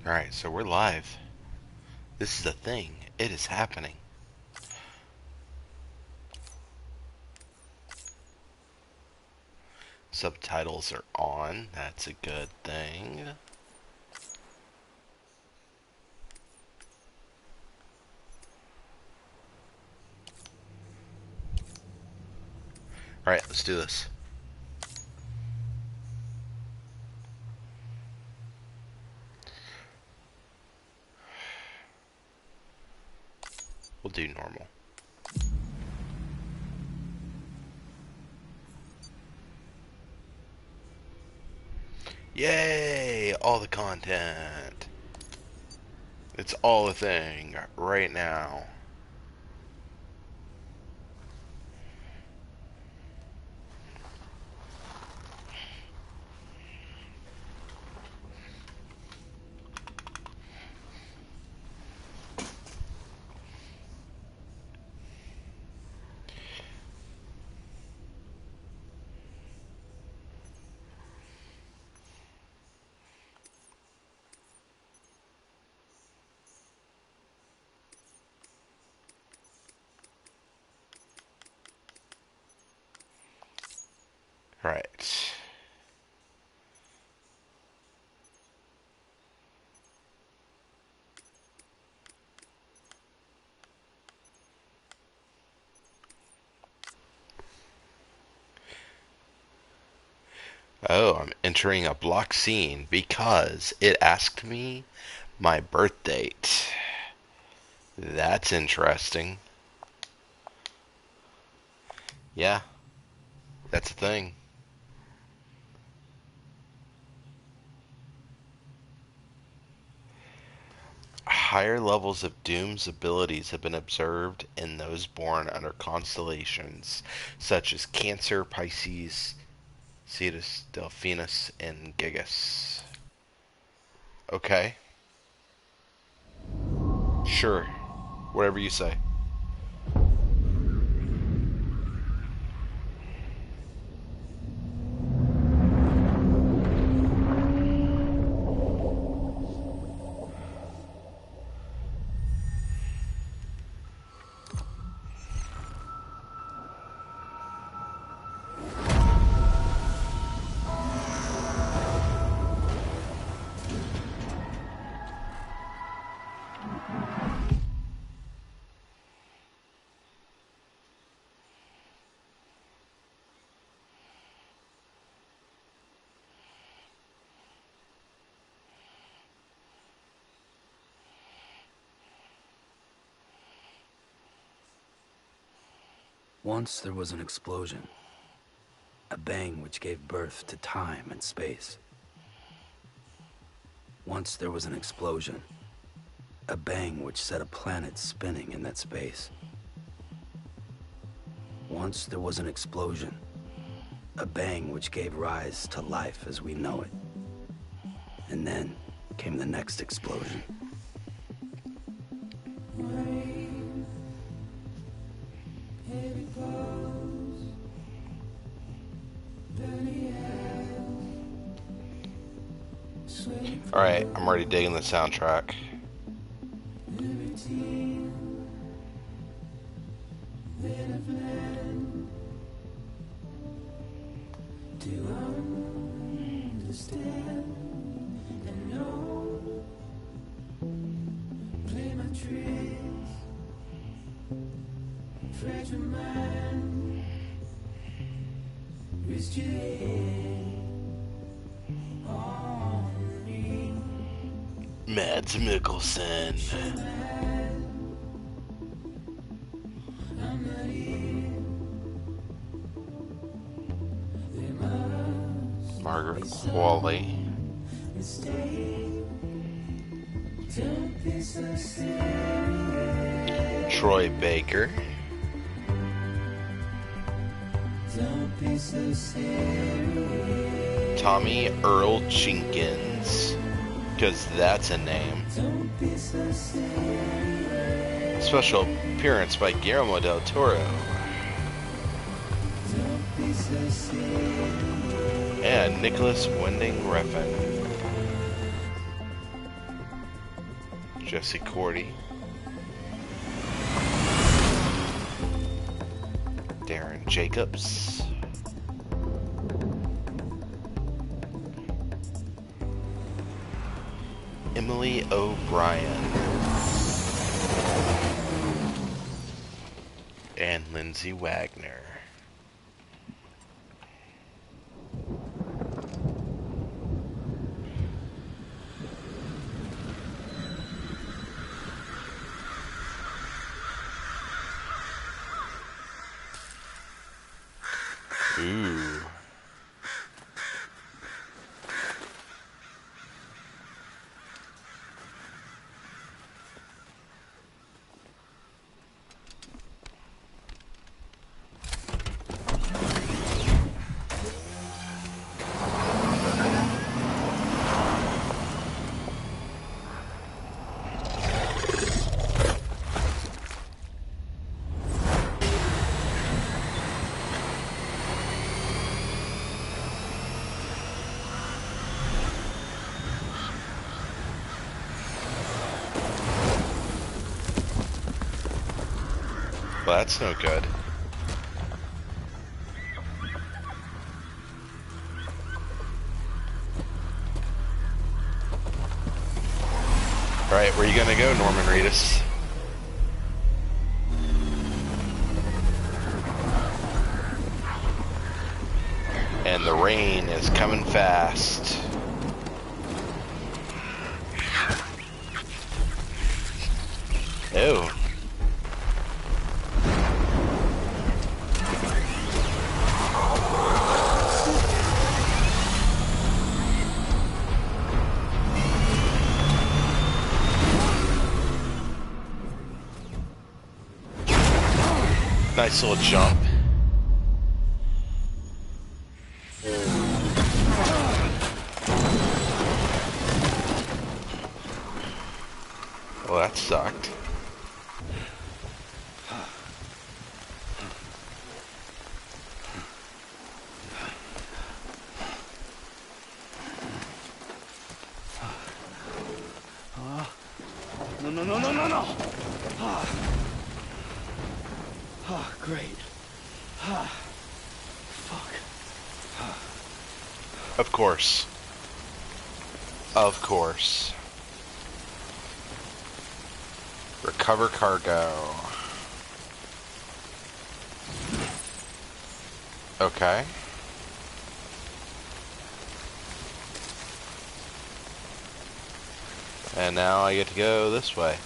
Alright, so we're live. This is a thing. It is happening. Subtitles are on. That's a good thing. Alright, let's do this. We'll do normal. Yay! All the content. It's all a thing right now. Right. Oh, I'm entering a block scene because it asked me my birth date. That's interesting. Yeah, that's a thing. Higher levels of Doom's abilities have been observed in those born under constellations such as Cancer, Pisces, Cetus, Delphinus, and Gigas. Okay, sure, whatever you say. Once there was an explosion, a bang which gave birth to time and space. Once there was an explosion, a bang which set a planet spinning in that space. Once there was an explosion, a bang which gave rise to life as we know it. And then came the next explosion. Alright, I'm already digging the soundtrack. Mads Mikkelsen. Margaret Qualley. Troy Baker. Tommy Earl Jenkins, because that's a name. Special appearance by Guillermo del Toro. And Nicholas Winding Refn. Jesse Cordy, Darren Jacobs, Emily O'Brien, and Lindsay Wagner. Ooh. Well, that's no good. Alright, where you gonna go, Norman Reedus? And the rain is coming fast. Oh. Nice little jump. Well, that sucked. No. Great. Fuck. Of course. Of course. Recover cargo. Okay. And now I get to go this way.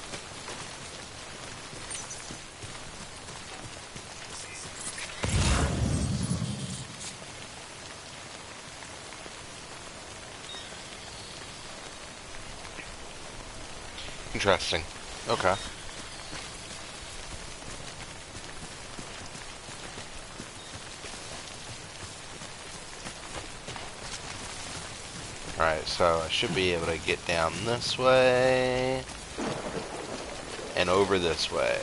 Interesting. Okay. Alright, so I should be able to get down this way and over this way.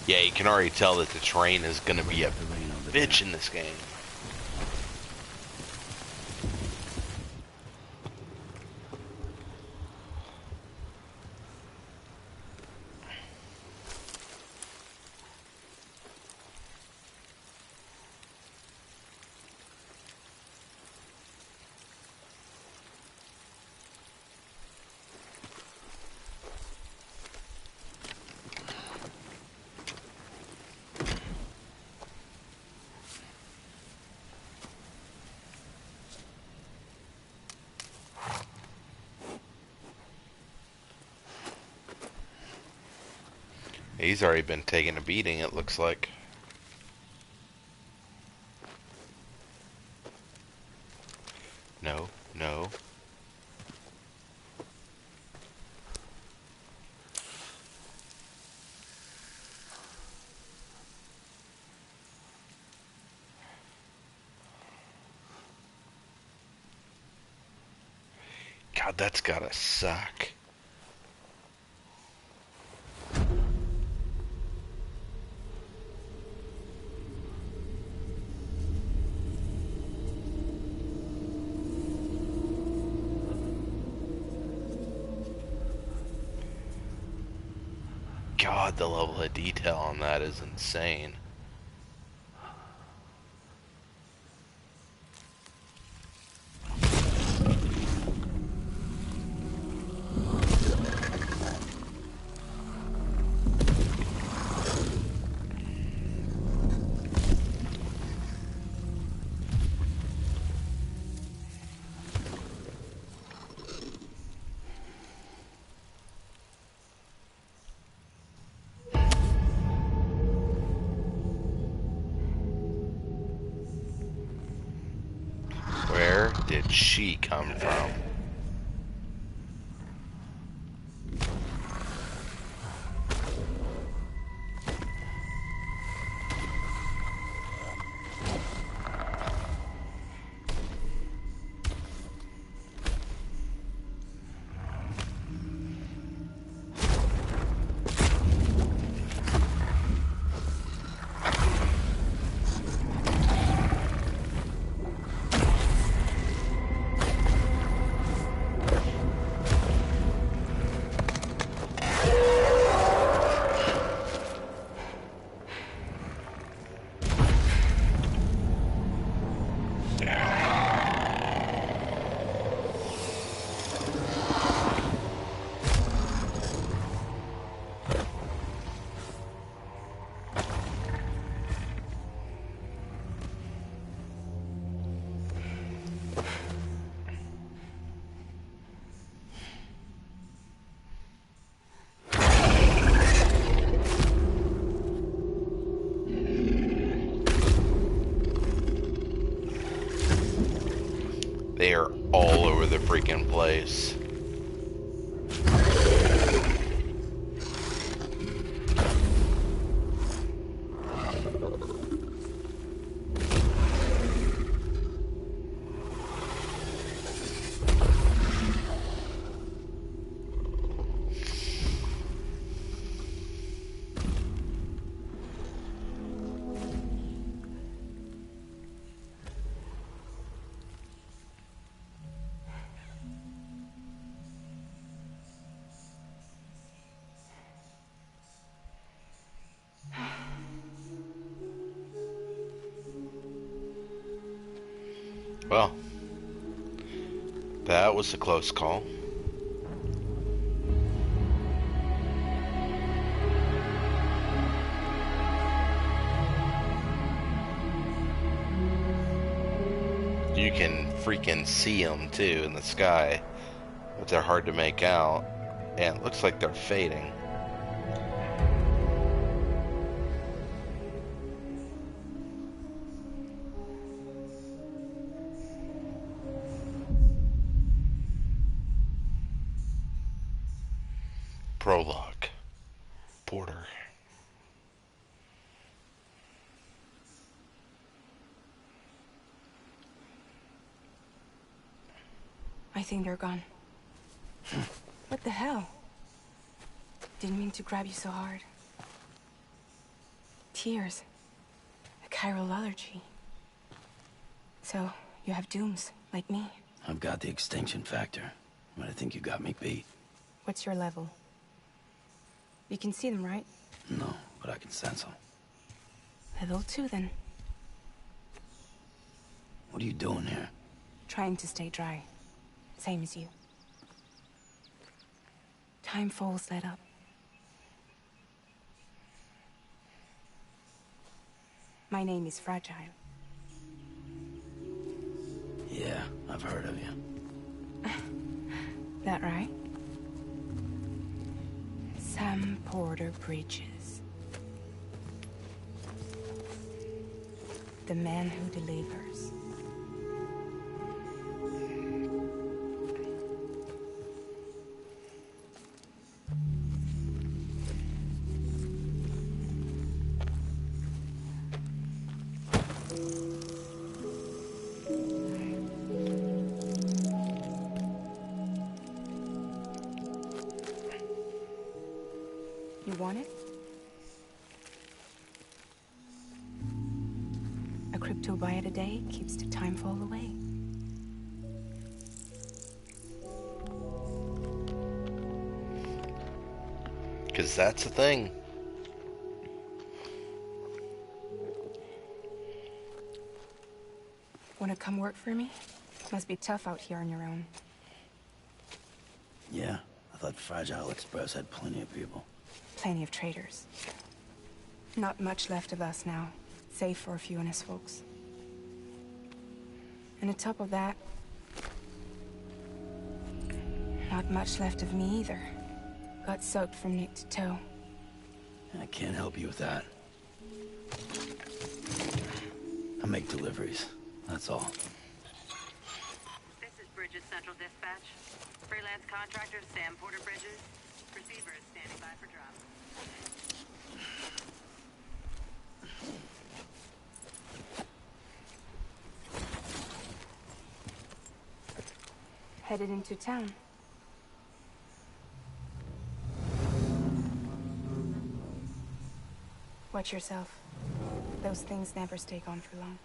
Yeah, you can already tell that the terrain is going to be a bitch in this game. He's already been taking a beating, it looks like. No, no. God, that's gotta suck. God, the level of detail on that is insane. Where did she come from? They are all over the freaking place. Well, that was a close call. You can freaking see them too in the sky, but they're hard to make out, and it looks like they're fading. Prologue. Porter. I think they're gone. What the hell? Didn't mean to grab you so hard. Tears. A chiral allergy. So, you have dooms, like me. I've got the extinction factor, but I think you got me beat. What's your level? You can see them, right? No, but I can sense them. Level 2, then. What are you doing here? Trying to stay dry. Same as you. Time falls let up. My name is Fragile. Yeah, I've heard of you. That right? Sam Porter Bridges. The man who delivers. You want it? A crypto buy a day keeps the time fall away. Because that's the thing. Wanna come work for me? Must be tough out here on your own. Yeah, I thought Fragile Express had plenty of people. Plenty of traitors. Not much left of us now, save for a few honest folks. And on top of that, not much left of me either. Got soaked from neck to toe. I can't help you with that. I make deliveries, that's all. This is Bridges Central Dispatch. Freelance contractor Sam Porter Bridges. Receiver is standing by for drop. Headed into town. Watch yourself. Those things never stay gone for long.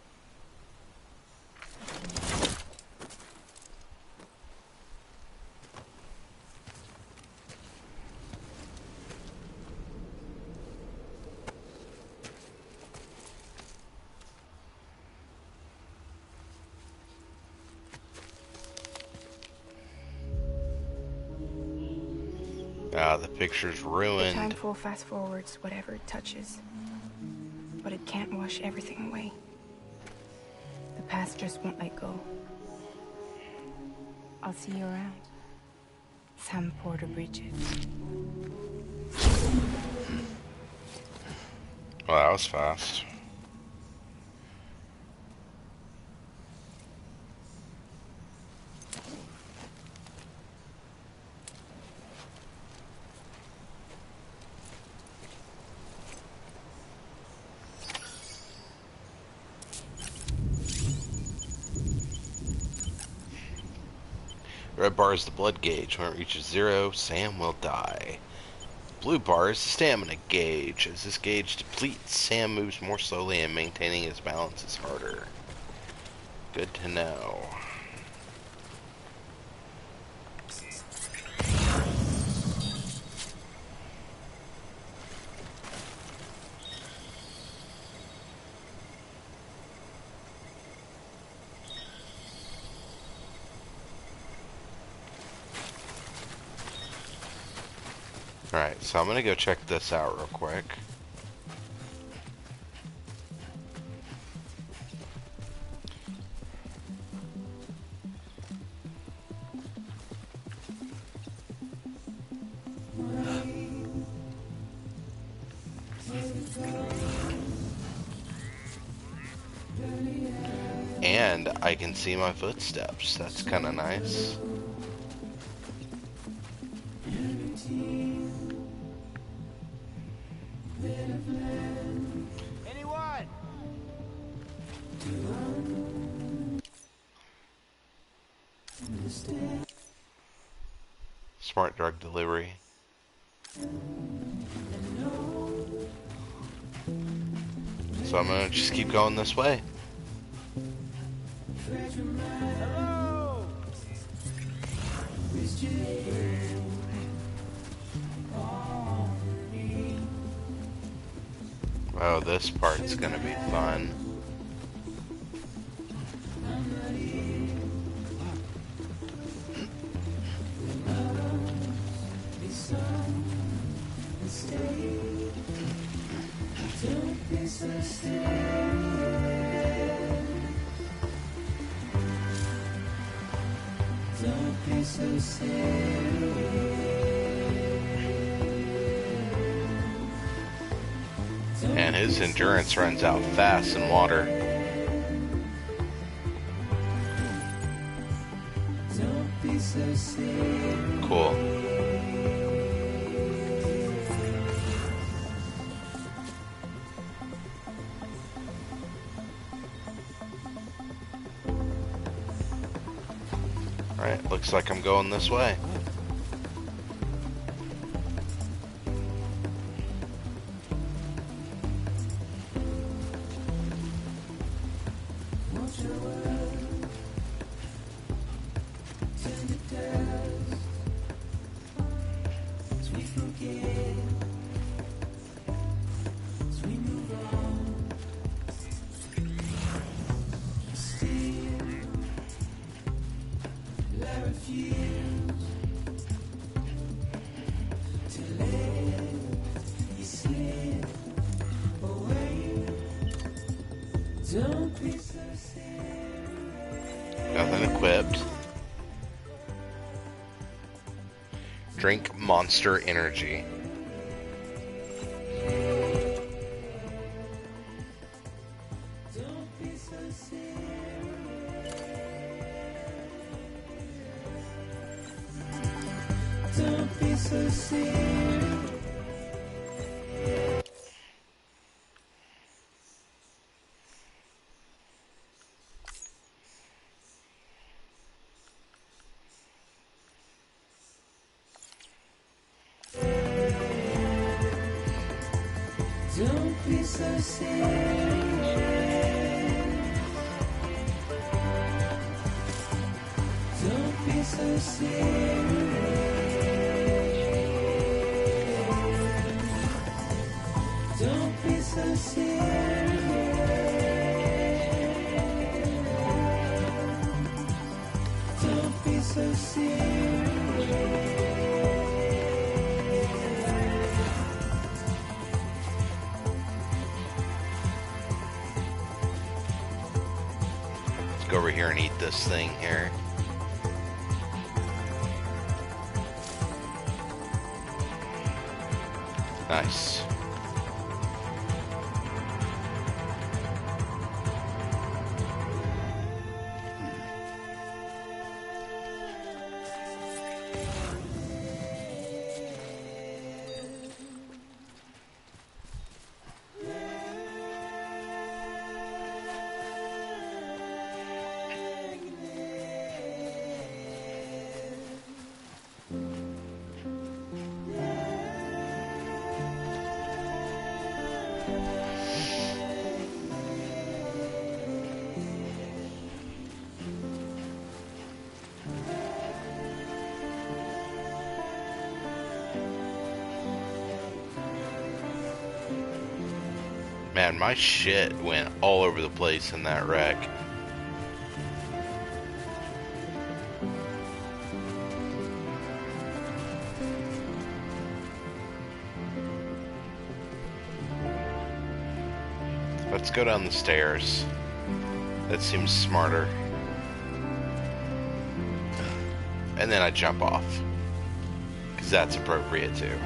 Ah, the picture's The ruined. time full fast forwards whatever it touches. But it can't wash everything away. The past just won't let go. I'll see you around. Sam Porter Bridges. Well, that was fast. Red bar is the blood gauge. When it reaches 0, Sam will die. Blue bar is the stamina gauge. As this gauge depletes, Sam moves more slowly and maintaining his balance is harder. Good to know. Alright, so I'm gonna go check this out real quick. And I can see my footsteps. That's kind of nice. Anyone? Smart drug delivery. So I'm gonna just keep going this way. Hello? Oh, this part's gonna be fun. And his endurance runs out fast in water. Cool. Alright, looks like I'm going this way. Nothing equipped. Drink Monster Energy. Don't be so serious. Don't be so serious. Don't be so serious. Don't be so serious. Don't be so serious. Let's go over here and eat this thing here. Nice. Man, my shit went all over the place in that wreck. Let's go down the stairs. That seems smarter. And then I jump off. Because that's appropriate too.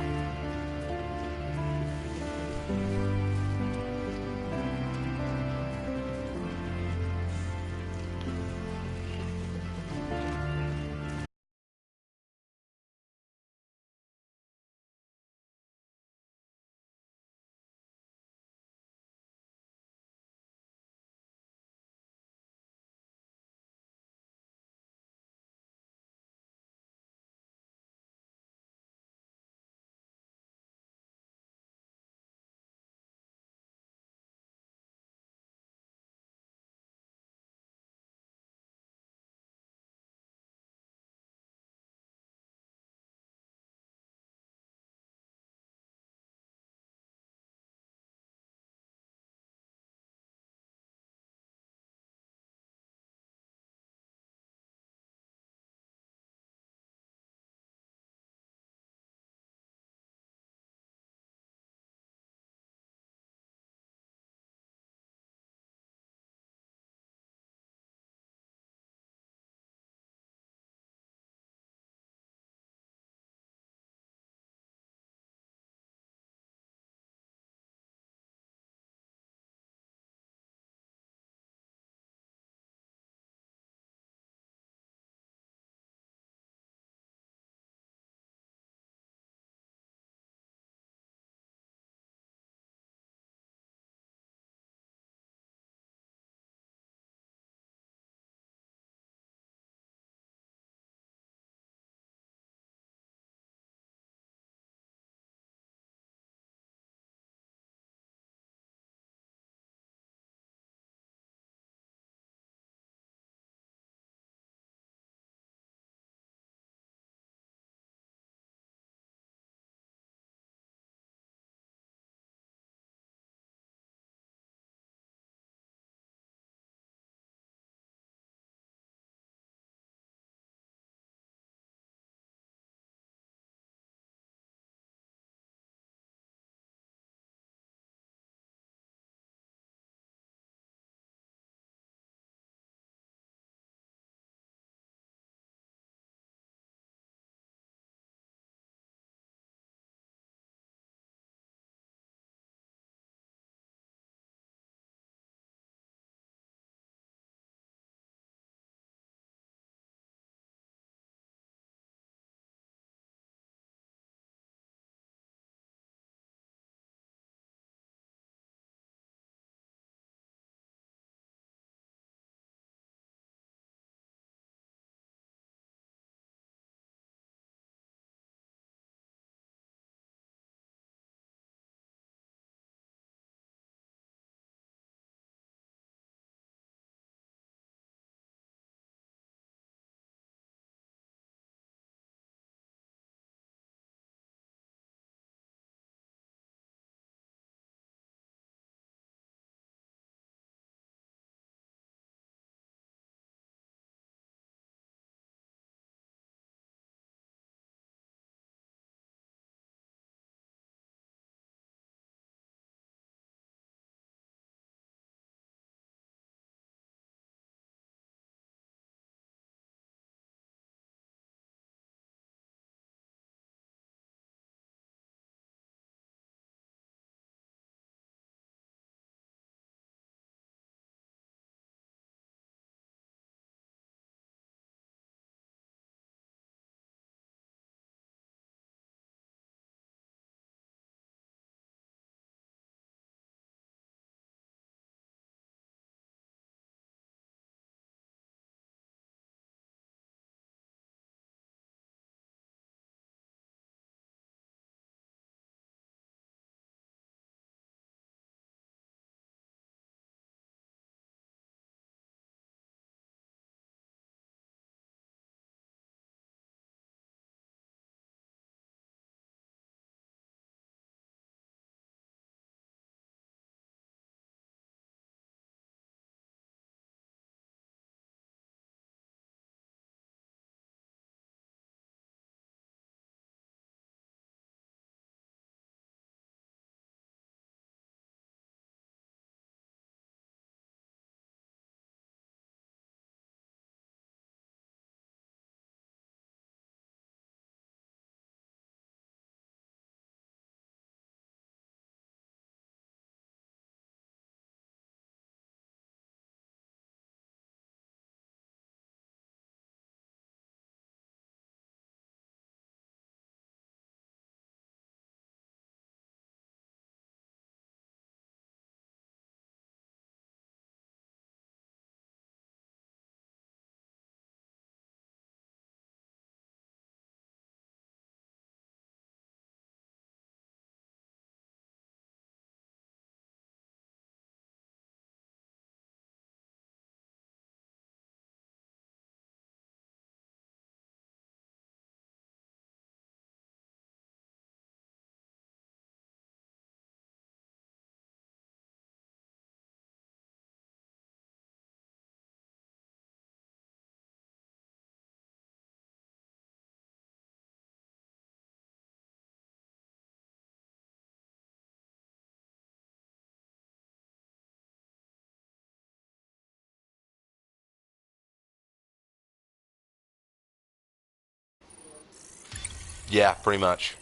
Yeah, pretty much.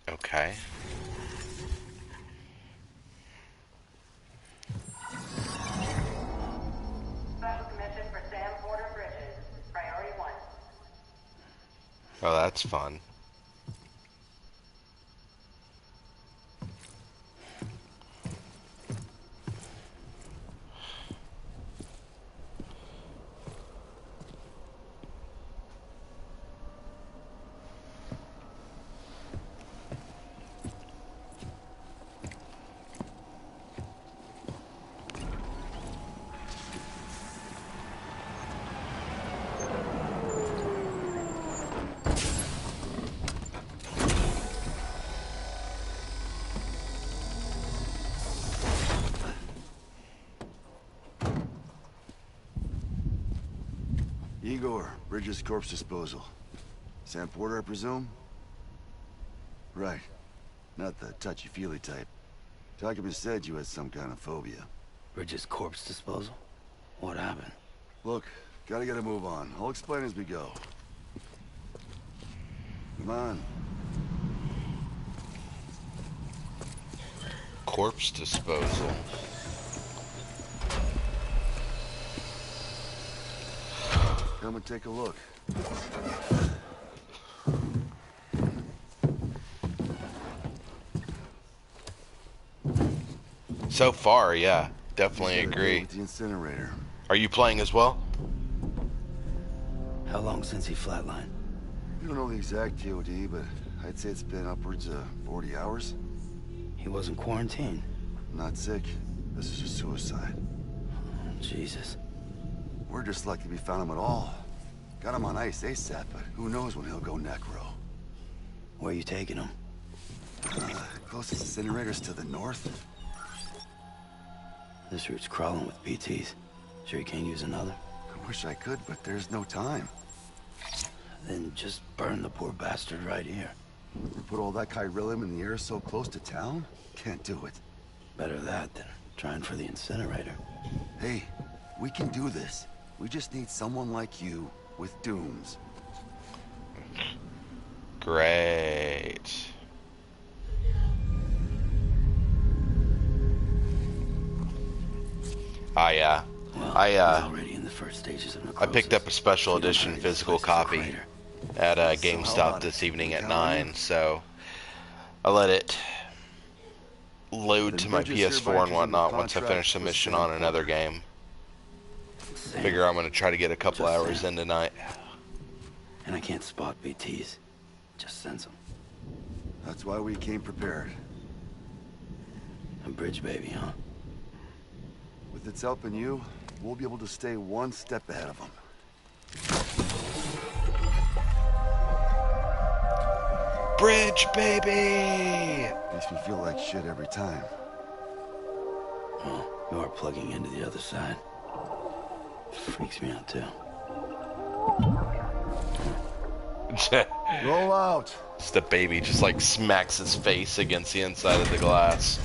Okay. Special commission for Sam Porter Bridges. Priority 1. Oh, that's fun. Igor, Bridges corpse disposal. Sam Porter, I presume? Right. Not the touchy-feely type. Document said you had some kind of phobia. Bridges' corpse disposal? What happened? Look, gotta get a move on. I'll explain as we go. Come on. Corpse disposal. Come and take a look. So far, yeah. Definitely Just gotta deal agree. with the incinerator. Are you playing as well? How long since he flatlined? We don't know the exact TOD, but I'd say it's been upwards of 40 hours. He wasn't quarantined. Not sick. This is a suicide. Jesus. We're just lucky we found him at all. Got him on ice ASAP, but who knows when he'll go necro. Where are you taking him? Closest incinerator's to the north. This route's crawling with PTs. Sure you can't use another? I wish I could, but there's no time. Then just burn the poor bastard right here. We put all that chiralium in the air so close to town? Can't do it. Better that than trying for the incinerator. Hey, we can do this. We just need someone like you with dooms. Great. Yeah. Well, I he's already in the first stages of necrosis. I picked up a special You know edition how this physical place is a copy crater. at So how GameStop about this it? evening at You telling 9, me? so I let it load Then to my Bridges hereby PS4 and presumed whatnot the once I contract finish the with mission Sam on another Porter. game. Sam. Figure I'm gonna try to get a couple Just hours Sam. in tonight. And I can't spot BTs. Just sense them. That's why we came prepared. A bridge baby, huh? With its help and you, we'll be able to stay one step ahead of them. Bridge baby! Makes me feel like shit every time. Well, you are plugging into the other side. Freaks me out, too. Roll out! It's the baby just like smacks his face against the inside of the glass.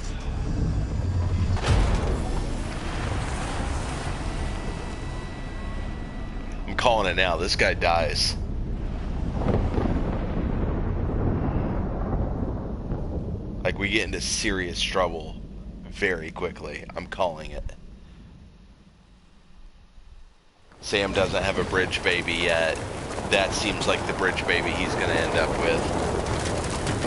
I'm calling it now. This guy dies. Like, we get into serious trouble very quickly. I'm calling it. Sam doesn't have a bridge baby yet. That seems like the bridge baby he's gonna end up with.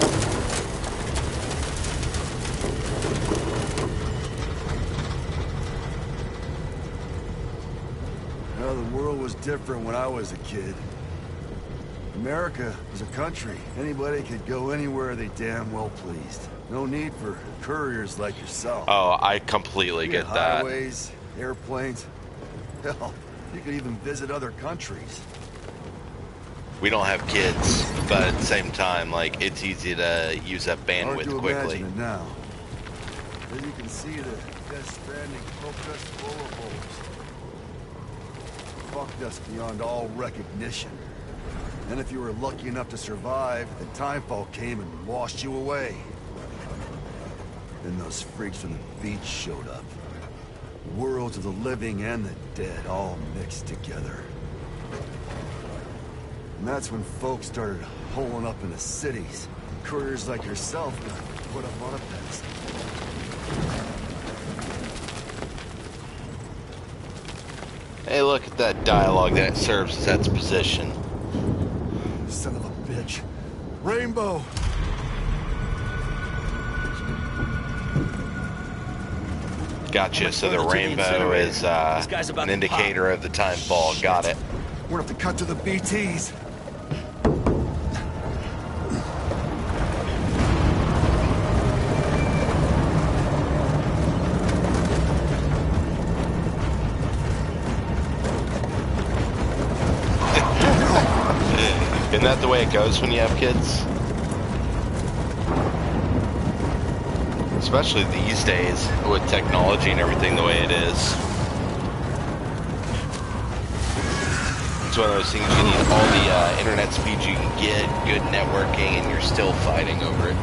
Well, the world was different when I was a kid. America was a country. Anybody could go anywhere they damn well pleased. No need for couriers like yourself. Oh, I completely You get had that. highways, airplanes. Hell, you could even visit other countries. We don't have kids, but at the same time, like, it's easy to use up Hard bandwidth to quickly. imagine it now. As you can see, the Death Stranding poked us full of holes. fucked us beyond all recognition. And if you were lucky enough to survive, the timefall came and washed you away. Then those freaks from the beach showed up. Worlds of the living and the dead all mixed together. And that's when folks started holing up into cities. Couriers like yourself got put up on a pedestal. Hey, look at that dialogue that serves as its position. Son of a bitch. Rainbow! Gotcha, so the rainbow is an indicator of the time fall. Got it. We're gonna have to cut to the BTs. Isn't that the way it goes when you have kids? Especially these days with technology and everything the way it is. It's one of those things you need all the internet speed you can get, good networking, and you're still fighting over it.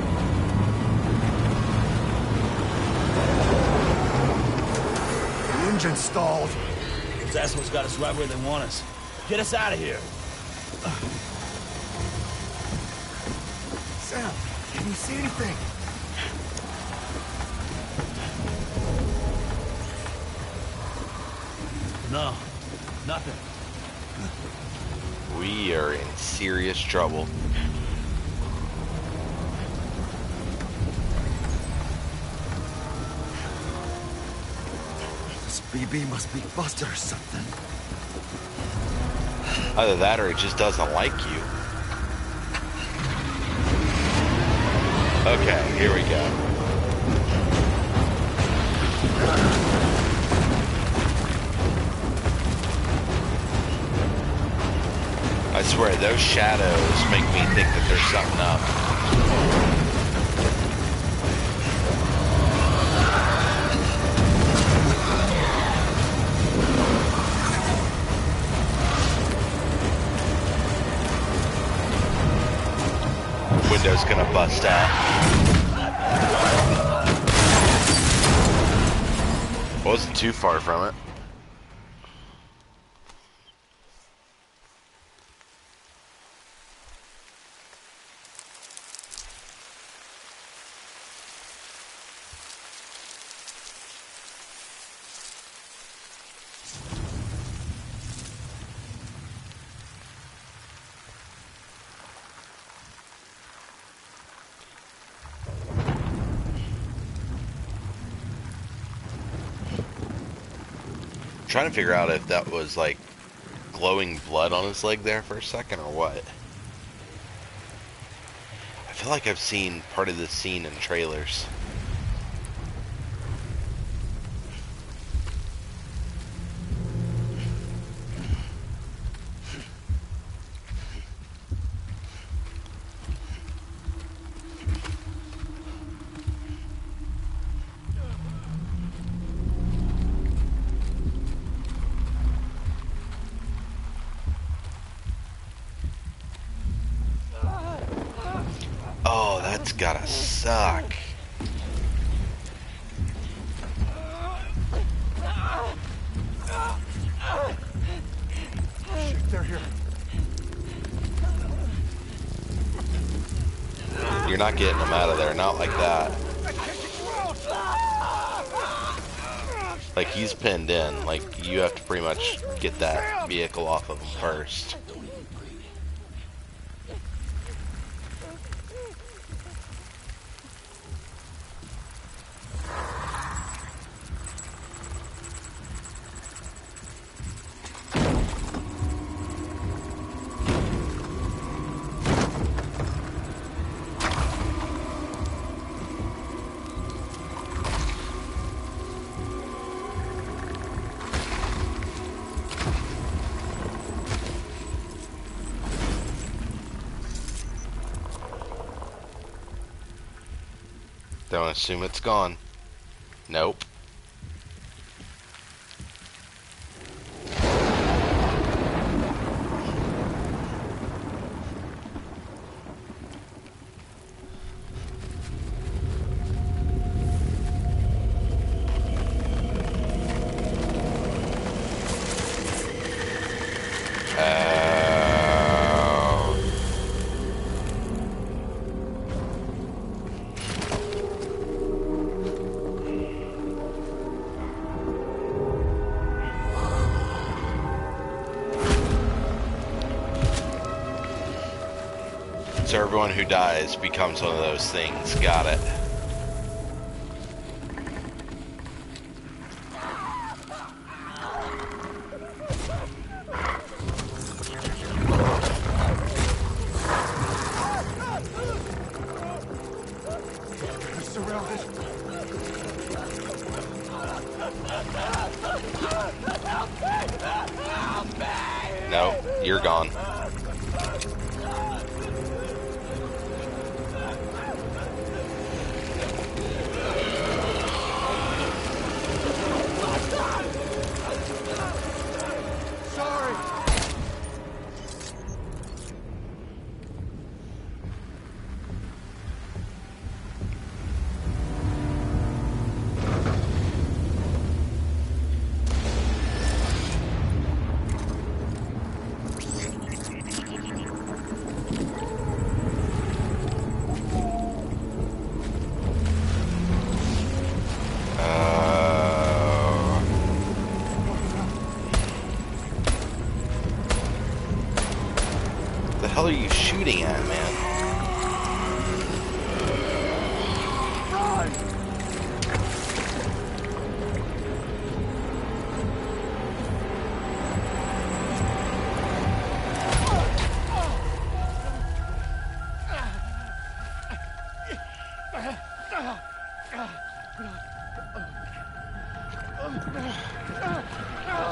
The engine stalled. Those assholes got us right where they want us. Get us out of here. Sam, can you see anything? No, nothing. We are in serious trouble. This BB must be busted or something. Either that or it just doesn't like you. Okay, here we go. I swear, those shadows make me think that there's something up. Window's gonna bust out. Wasn't too far from it. Trying to figure out if that was like glowing blood on his leg there for a second or what. I feel like I've seen part of this scene in trailers. Oh, that's gotta suck. Shit, they're here. You're not getting him out of there, not like that. Like, he's pinned in. Like, you have to pretty much get that vehicle off of him first. Don't assume it's gone. Nope. So everyone who dies becomes one of those things. Got it. No, you're gone. The hell are you shooting at, man?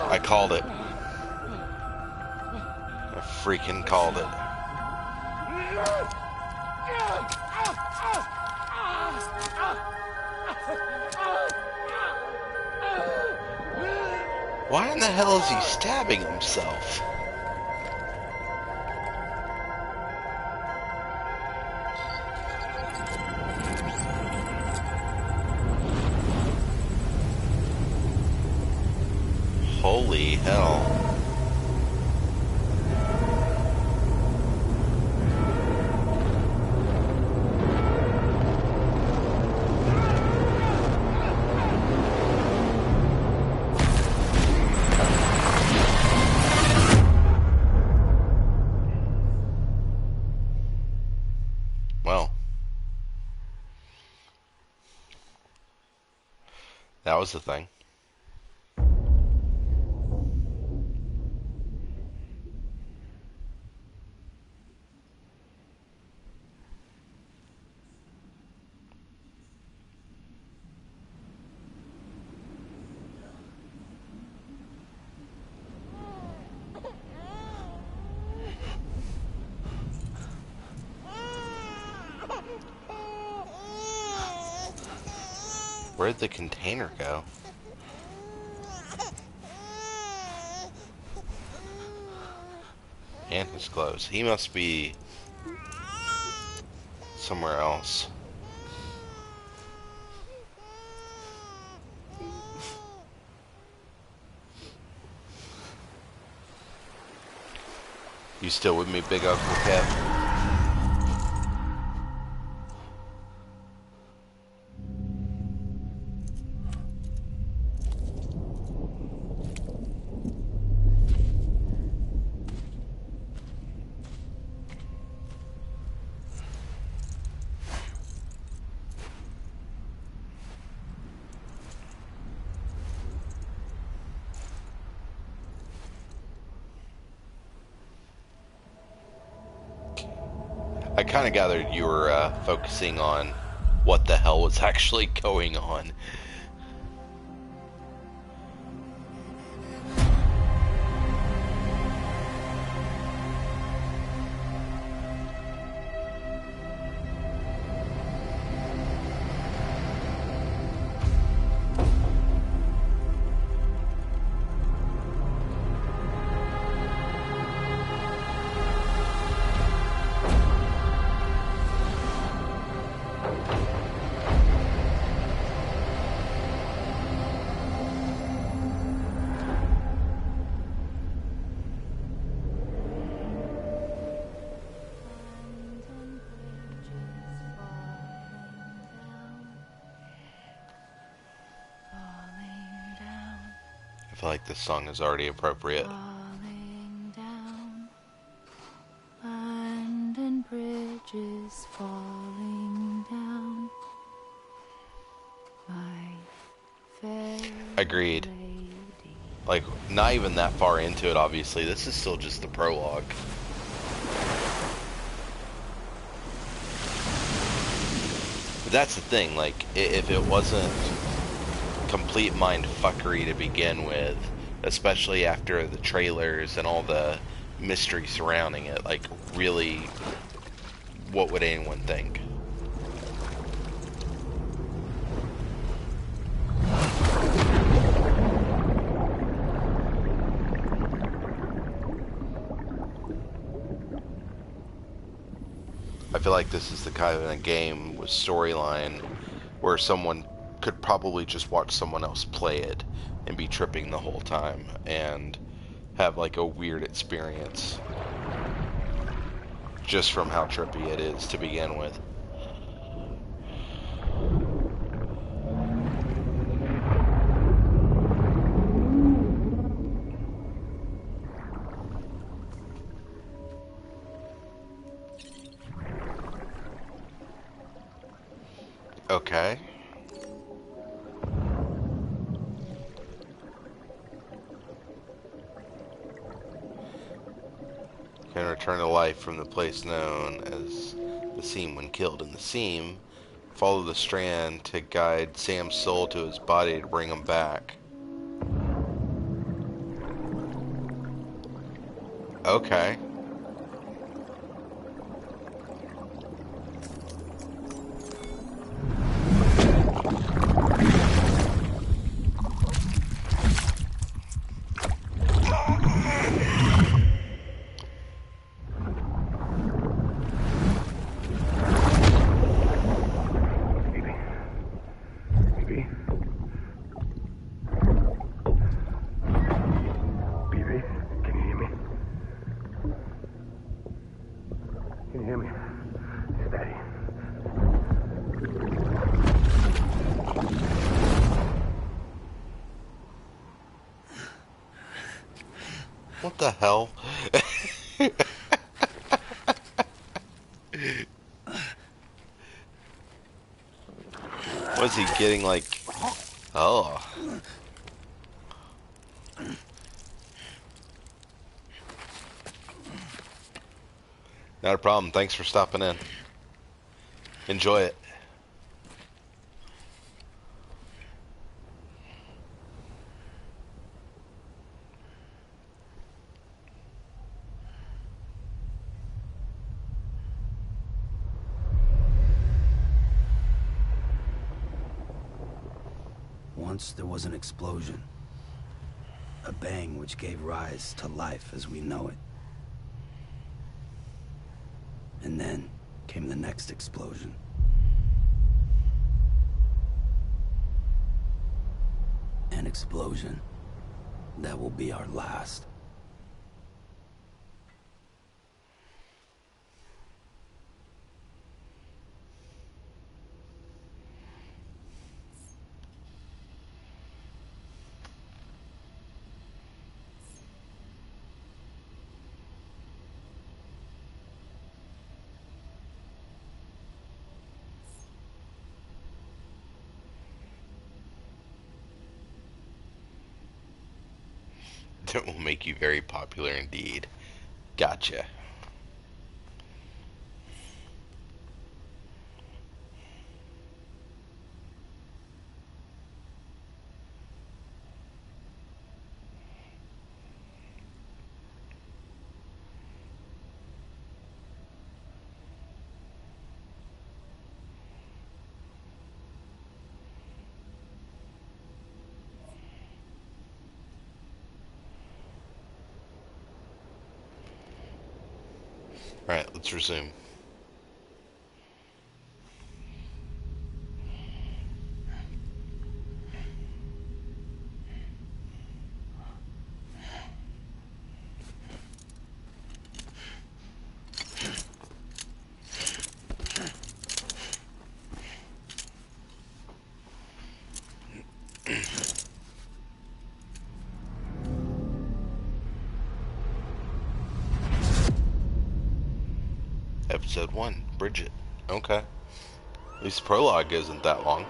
I called it. I freaking called it. Why in the hell is he stabbing himself? Holy hell. Well, that was the thing. Where'd the container go? And his clothes. He must be somewhere else. You still with me, Big Uncle Kev? I kind of gathered you were focusing on what the hell was actually going on. I feel like this song is already appropriate. Falling down, abandoned bridges falling down, my fair Agreed. lady. Like, not even that far into it, obviously. This is still just the prologue. But that's the thing, like, if it wasn't complete mind fuckery to begin with, especially after the trailers and all the mystery surrounding it, like, really, what would anyone think? I feel like this is the kind of game with storyline where someone could probably just watch someone else play it and be tripping the whole time and have like a weird experience just from how trippy it is to begin with. Okay. Can return to life from the place known as the Seam when killed. In the Seam, follow the strand to guide Sam's soul to his body to bring him back. Okay. What the hell? Was he getting like... Oh. Not a problem. Thanks for stopping in. Enjoy it. Once there was an explosion. A bang which gave rise to life as we know it. And then came the next explosion. An explosion that will be our last. That will make you very popular indeed. Gotcha. Alright, let's resume. Episode 1, Bridget. Okay. At least the prologue isn't that long.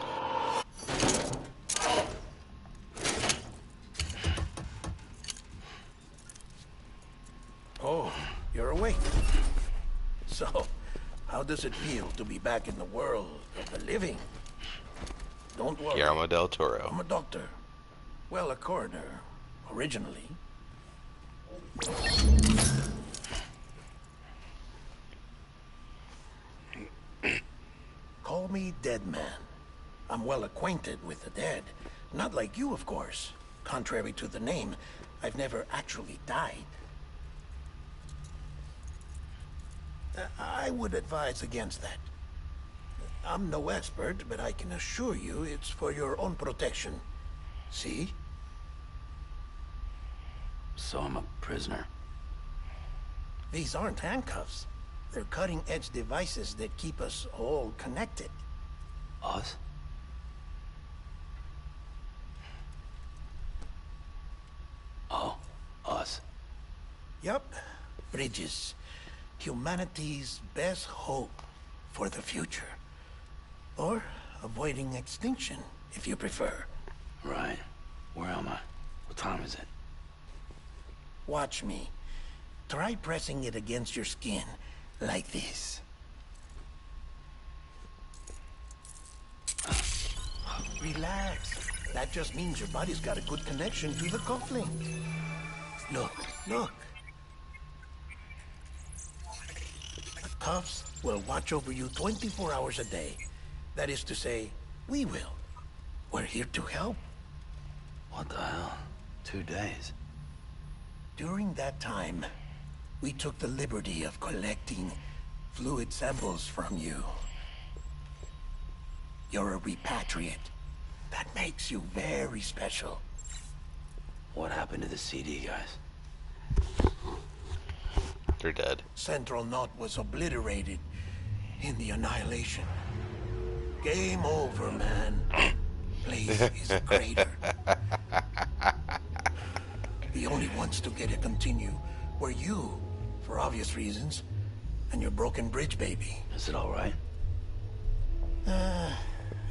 Oh, you're awake. So, how does it feel to be back in the world of the living? Don't worry. Guillermo del Toro. I'm a doctor. Well, a coroner, originally. Call me Dead Man. I'm well acquainted with the dead. Not like you, of course. Contrary to the name, I've never actually died. I would advise against that. I'm no expert, but I can assure you it's for your own protection. See? So I'm a prisoner. These aren't handcuffs. They're cutting-edge devices that keep us all connected. Us? Oh, us. Yup. Bridges. Humanity's best hope for the future. Or avoiding extinction, if you prefer. Right. Where am I? What time is it? Watch me. Try pressing it against your skin, like this. Relax. That just means your body's got a good connection to the cufflink. Look, look. The cuffs will watch over you 24 hours a day. That is to say, we will. We're here to help. What the hell? 2 days. During that time, we took the liberty of collecting fluid samples from you. You're a repatriate. That makes you very special. What happened to the CD guys? They're dead. Central Knot was obliterated in the Annihilation. Game over, man. Place is a crater. The only ones to get to continue were you, for obvious reasons, and your broken bridge baby. Is it all right?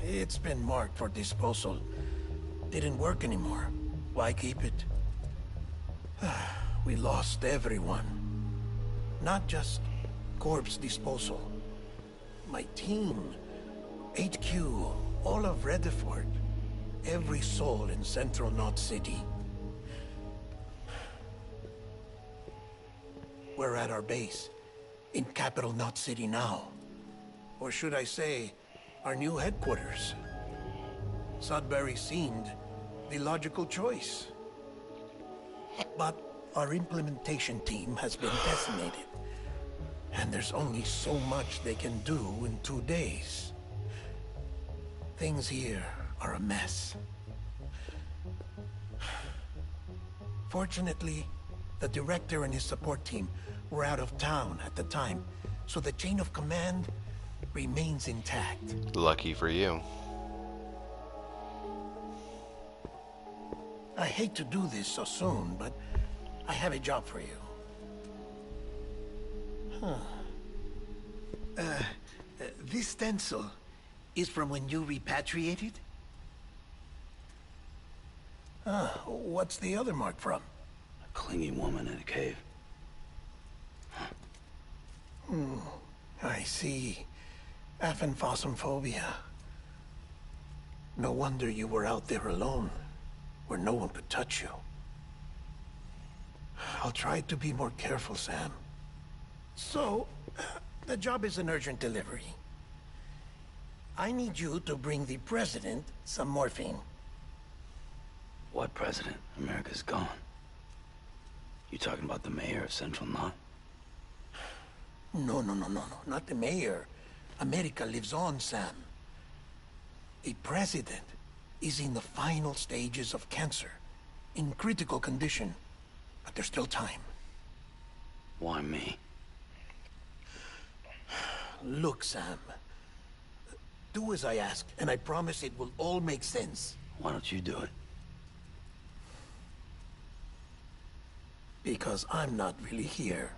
It's been marked for disposal. Didn't work anymore. Why keep it? We lost everyone. Not just corpse disposal. My team, HQ, all of Redford, every soul in Central Knot City. We're at our base, in Capital Knot City now. Or should I say, our new headquarters. Sudbury seemed the logical choice. But our implementation team has been decimated. And there's only so much they can do in 2 days. Things here are a mess. Fortunately, the director and his support team were out of town at the time, so the chain of command remains intact. Lucky for you. I hate to do this so soon, but I have a job for you. This stencil is from when you repatriated? What's the other mark from? A clingy woman in a cave. I see. Aphanphosmphobia. No wonder you were out there alone, where no one could touch you. I'll try to be more careful, Sam. So, the job is an urgent delivery. I need you to bring the president some morphine. What president? America's gone. You talking about the mayor of Central Knot? No, not the mayor. America lives on, Sam. The president is in the final stages of cancer, in critical condition, but there's still time. Why me? Look, Sam. Do as I ask, and I promise it will all make sense. Why don't you do it? Because I'm not really here.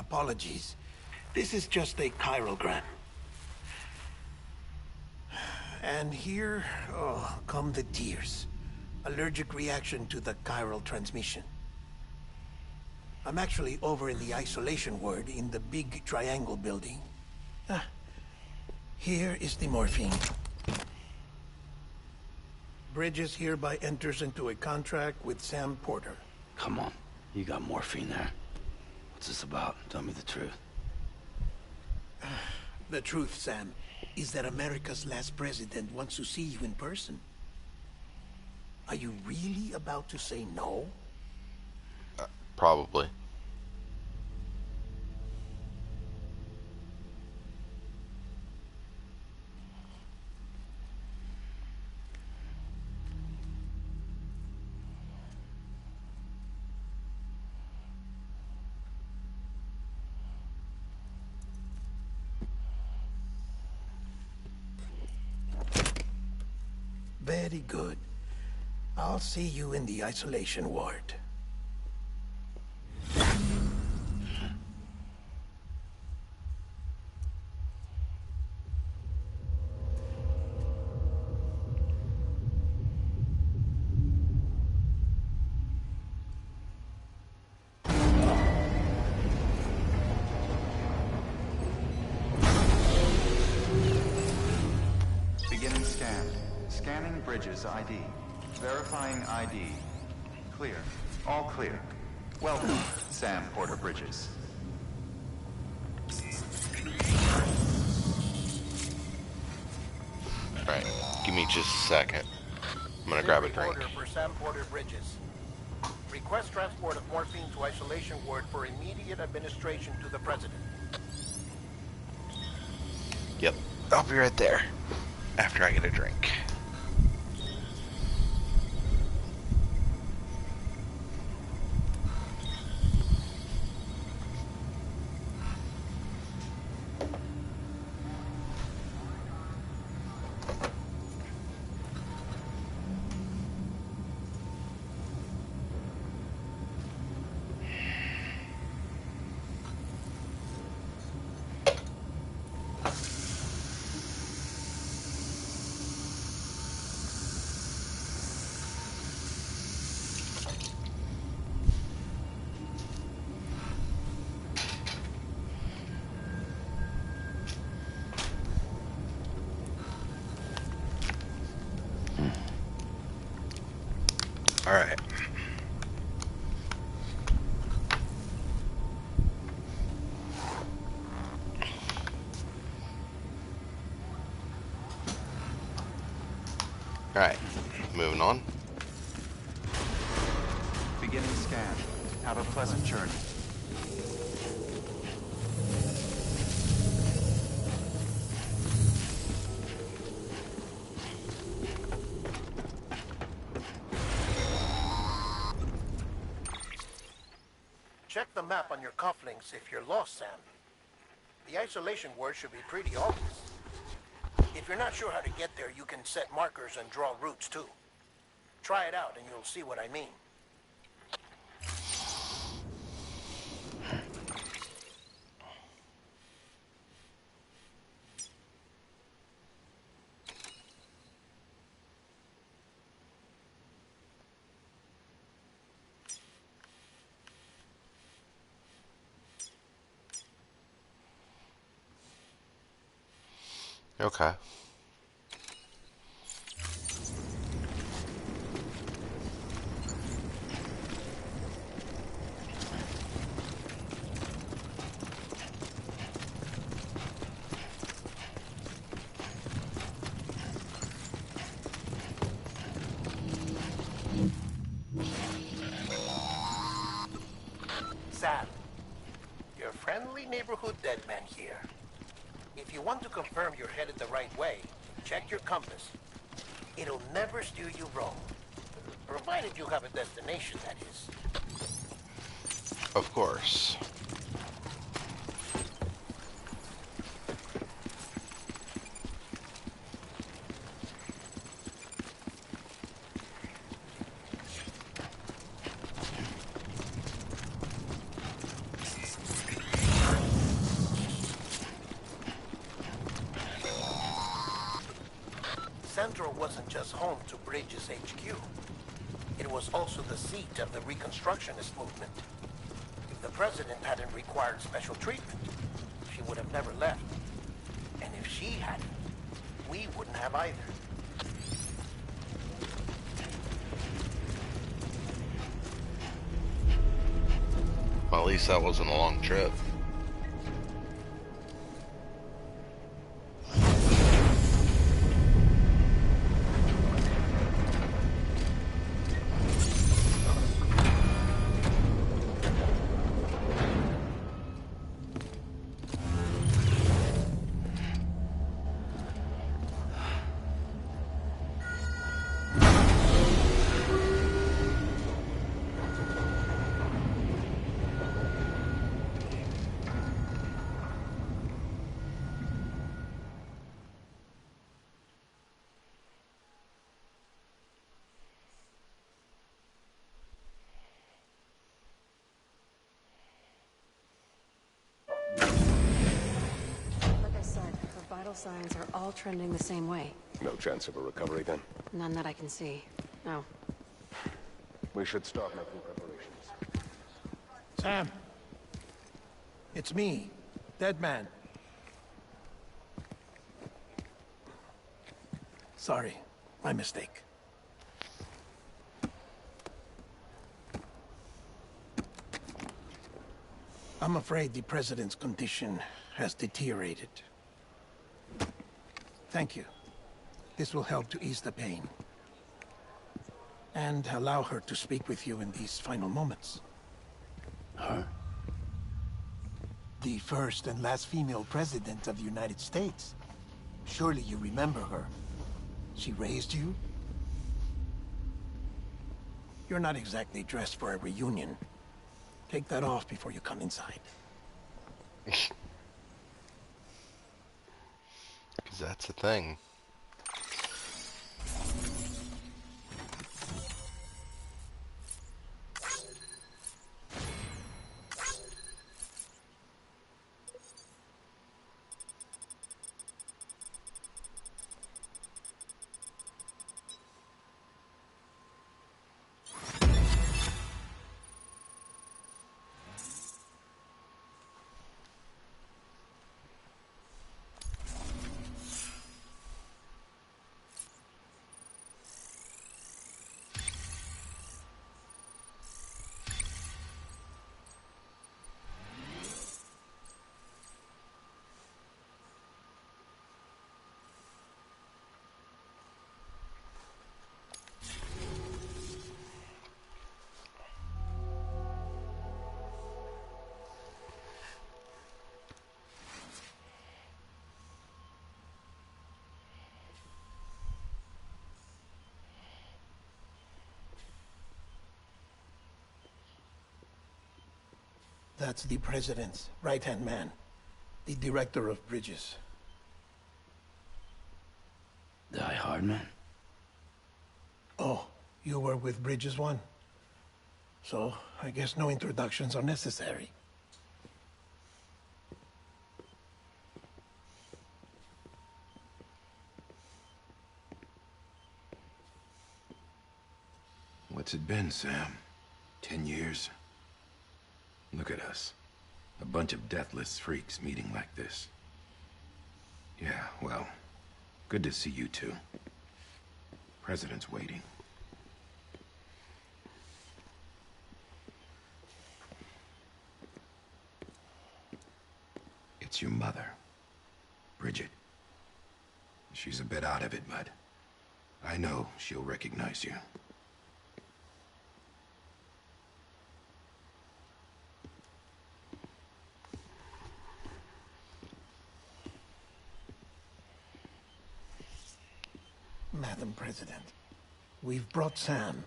Apologies. This is just a chirogram. And here, oh, come the tears. Allergic reaction to the chiral transmission. I'm actually over in the isolation ward in the big triangle building. Ah, here is the morphine. Bridges hereby enters into a contract with Sam Porter. Come on, you got morphine there. What's this about? Tell me the truth. The truth, Sam, is that America's last president wants to see you in person. Are you really about to say no? Probably. Very good. I'll see you in the isolation ward. Beginning scan. Scanning Bridges ID. Verifying ID. Clear. All clear. Welcome, Sam Porter Bridges. Alright, give me just a second. I'm gonna grab a drink. Order for Sam Porter Bridges. Request transport of morphine to isolation ward for immediate administration to the president. Yep, I'll be right there after I get a drink. Alright. Alright, moving on. Beginning scan. Have a pleasant journey. Check the map on your cufflinks if you're lost, Sam. The isolation word should be pretty obvious. If you're not sure how to get there, you can set markers and draw routes too. Try it out and you'll see what I mean. Okay. Sam, your friendly neighborhood deadman here. If you want to confirm you're headed the right way, check your compass. It'll never steer you wrong. Provided you have a destination, that is. Of course. Central wasn't just home to Bridges HQ. It was also the seat of the Reconstructionist movement. If the president hadn't required special treatment, she would have never left. And if she hadn't, we wouldn't have either. Well, at least that wasn't a long trip. Like I said, her vital signs are all trending the same way. No chance of a recovery then? None that I can see. No. We should start making preparations. Sam. It's me, Dead Man. Sorry, my mistake. I'm afraid the president's condition has deteriorated. Thank you. This will help to ease the pain. And allow her to speak with you in these final moments. Her? The first and last female president of the United States. Surely you remember her. She raised you. You're not exactly dressed for a reunion. Take that off before you come inside. Because that's the thing. That's the president's right-hand man, the director of bridges. Die Hardman? Oh, you were with Bridges One? So, I guess no introductions are necessary. What's it been, Sam? 10 years? Look at us. A bunch of deathless freaks meeting like this. Yeah, well, good to see you two. President's waiting. It's your mother, Bridget. She's a bit out of it, but I know she'll recognize you. Madam President, we've brought Sam.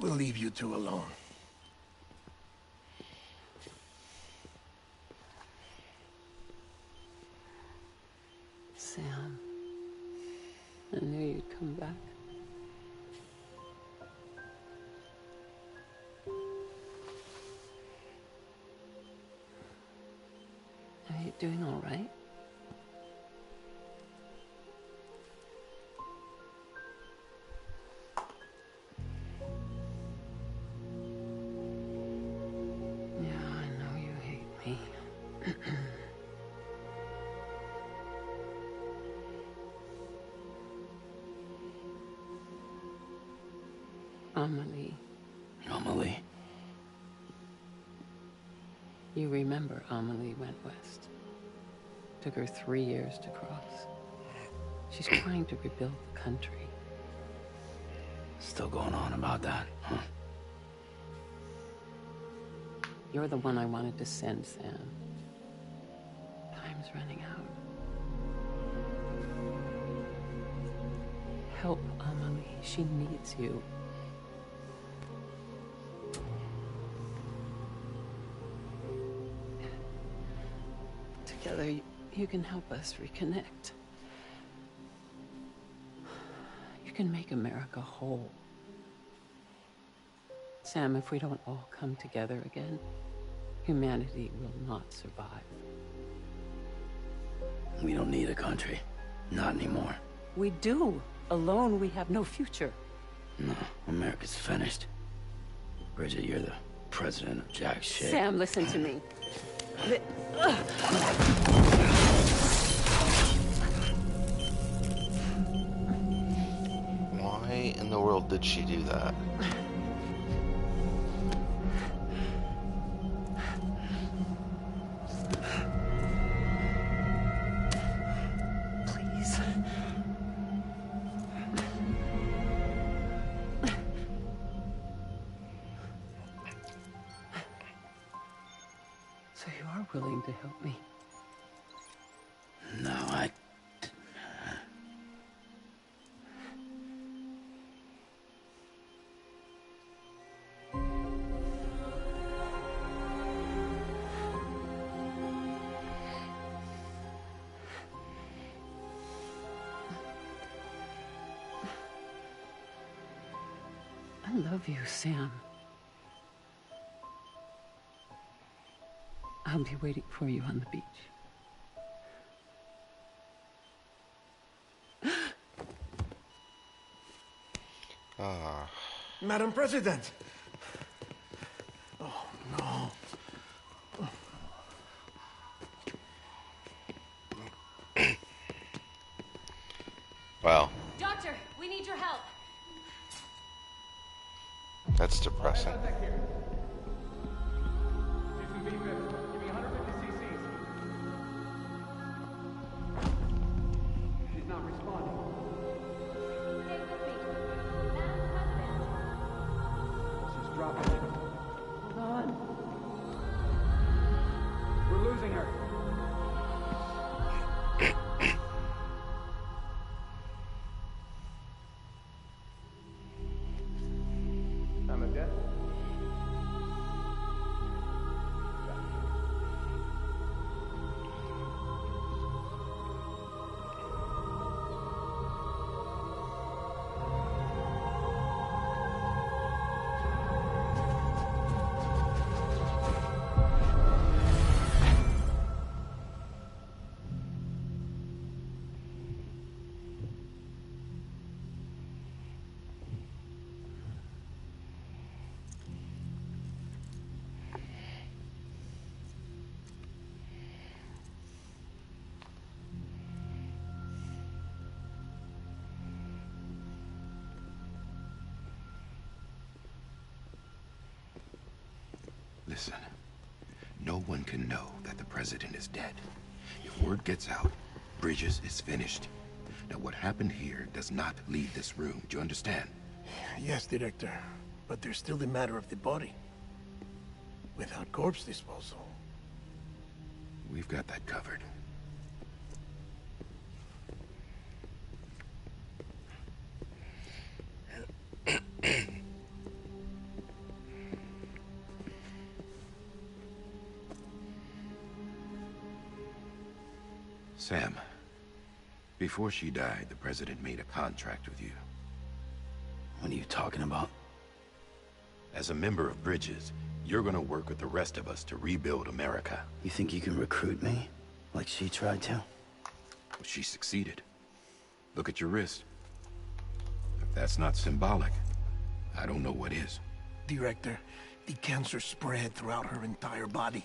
We'll leave you two alone. come back. Are you doing all right? Yeah, I know you hate me. Amelie. Amelie? You remember Amelie went west. Took her 3 years to cross. She's trying to rebuild the country. Still going on about that, huh? You're the one I wanted to send, Sam. Time's running out. Help Amelie. She needs you. Together, you can help us reconnect. You can make America whole. Sam, if we don't all come together again, humanity will not survive. We don't need a country. Not anymore. We do. Alone, we have no future. No, America's finished. Bridget, you're the president of jack shit. Sam, listen to me. Why in the world did she do that? Please. So you are willing to help me? No, I... I love you, Sam. I'll be waiting for you on the beach. Madam President! Oh, no. Wow, Doctor, we need your help. that's depressing. She's not responding. She's dropping. Hold on. We're losing her. Time of death? Listen, no one can know that the president is dead. If word gets out, Bridges is finished. Now, what happened here does not leave this room. Do you understand? Yes, Director. But there's still the matter of the body. Without corpse disposal. We've got that covered. Sam, Before she died, the president made a contract with you. What are you talking about? As a member of Bridges, you're gonna work with the rest of us to rebuild America. You think you can recruit me? Like she tried to? Well, she succeeded. Look at your wrist. If that's not symbolic, I don't know what is. Director, the cancer spread throughout her entire body.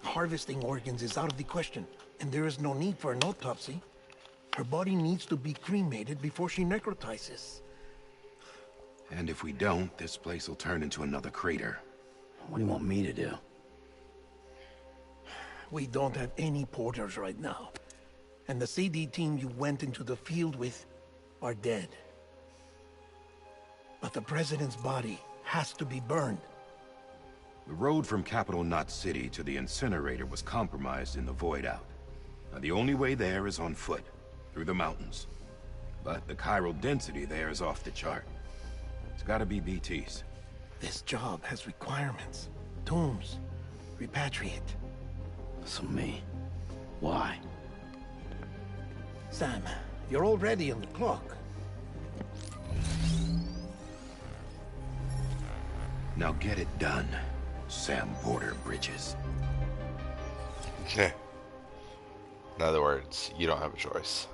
Harvesting organs is out of the question, and there is no need for an autopsy. Her body needs to be cremated before she necrotizes. And if we don't, this place will turn into another crater. What do you want me to do? We don't have any porters right now. And the CD team you went into the field with are dead. But the president's body has to be burned. The road from Capital Knot City to the incinerator was compromised in the void out. Now, the only way there is on foot, through the mountains. But the chiral density there is off the chart. It's gotta be BT's. This job has requirements. Tombs. Repatriate. So me? Why? Sam, you're already on the clock. Now get it done, Sam Porter Bridges. In other words, you don't have a choice.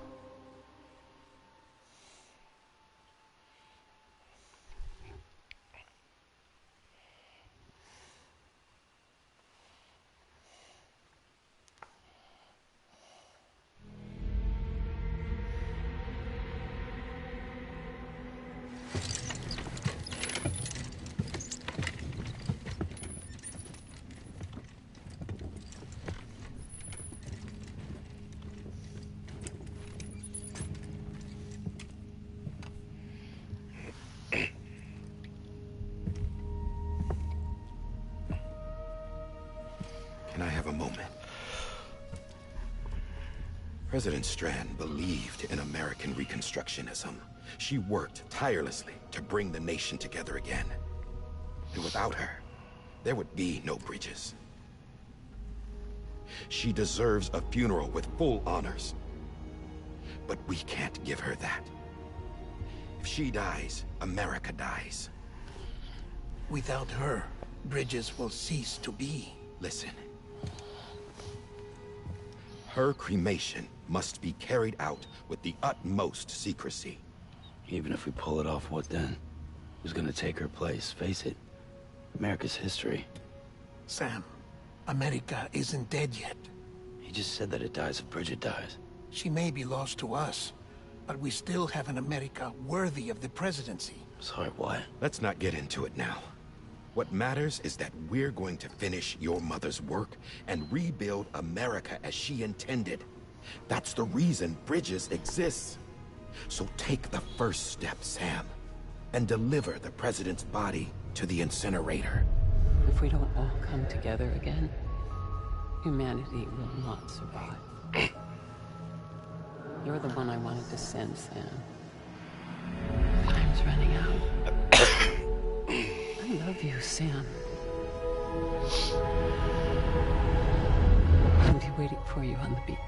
Can I have a moment? President Strand believed in American Reconstructionism. She worked tirelessly to bring the nation together again. And without her, there would be no Bridges. She deserves a funeral with full honors. But we can't give her that. If she dies, America dies. Without her, Bridges will cease to be. Listen. Her cremation must be carried out with the utmost secrecy. Even if we pull it off, what then? Who's gonna take her place? Face it, America's history. Sam, America isn't dead yet. He just said that it dies if Bridget dies. She may be lost to us, but we still have an America worthy of the presidency. Sorry, what? Let's not get into it now. What matters is that we're going to finish your mother's work and rebuild America as she intended. That's the reason Bridges exists. So take the first step, Sam, and deliver the president's body to the incinerator. If we don't all come together again, humanity will not survive. You're the one I wanted to send, Sam. Time's running out. I love you, Sam. I'll be waiting for you on the beach.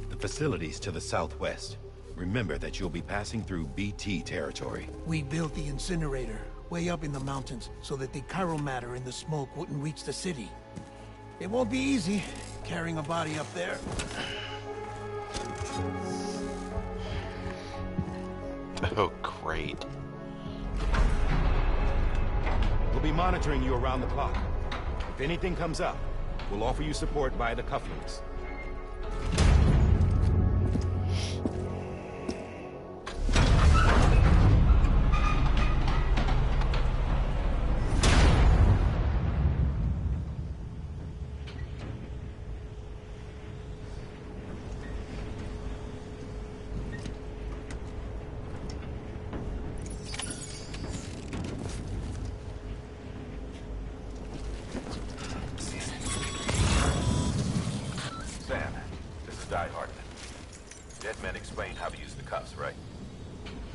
The facilities to the southwest. Remember that you'll be passing through BT territory. We built the incinerator way up in the mountains so that the chiral matter in the smoke wouldn't reach the city. It won't be easy carrying a body up there. Oh, great. We'll be monitoring you around the clock. If anything comes up, we'll offer you support via the cufflinks.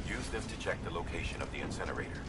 Use them to check the location of the incinerator.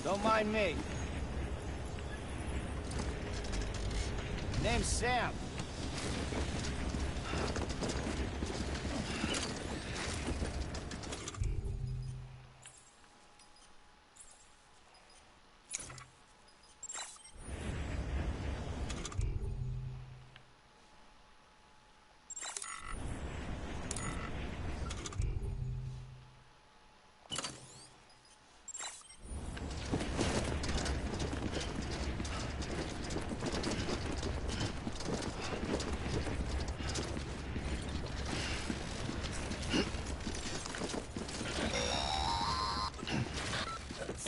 Don't mind me. Name's Sam.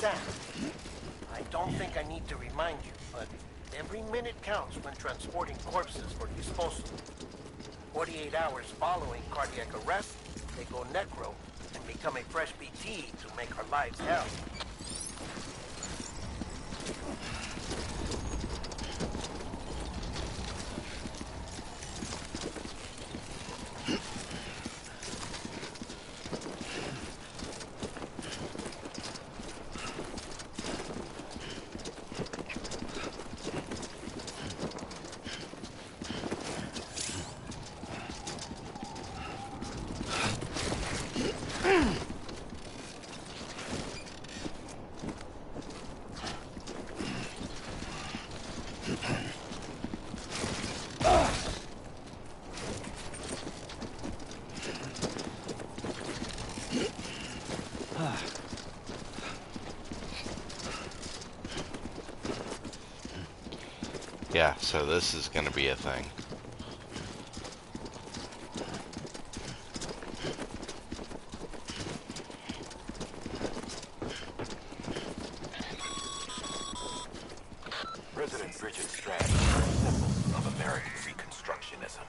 Sam, I don't think I need to remind you, but every minute counts when transporting corpses for disposal. 48 hours following cardiac arrest, they go necro and become a fresh BT to make our lives hell. Yeah, so this is gonna be a thing. President Bridget Stranding is a symbol of American Reconstructionism.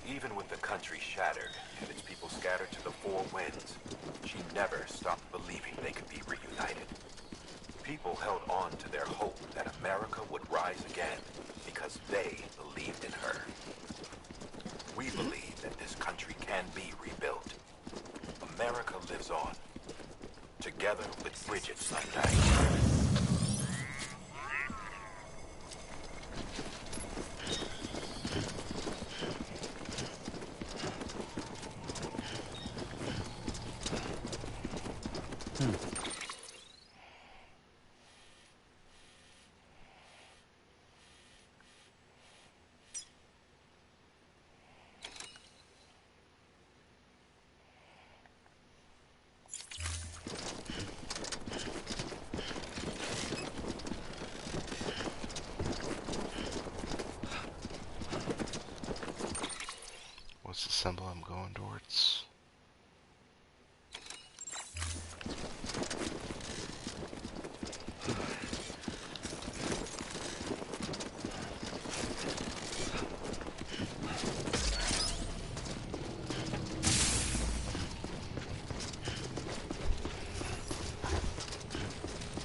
Even with the country shattered and its people scattered to the four winds, she never stopped believing they could be reunited. People held on to their hope that America would rise again because they believed in her. We believe that this country can be rebuilt. America lives on, together with Bridget Sunday.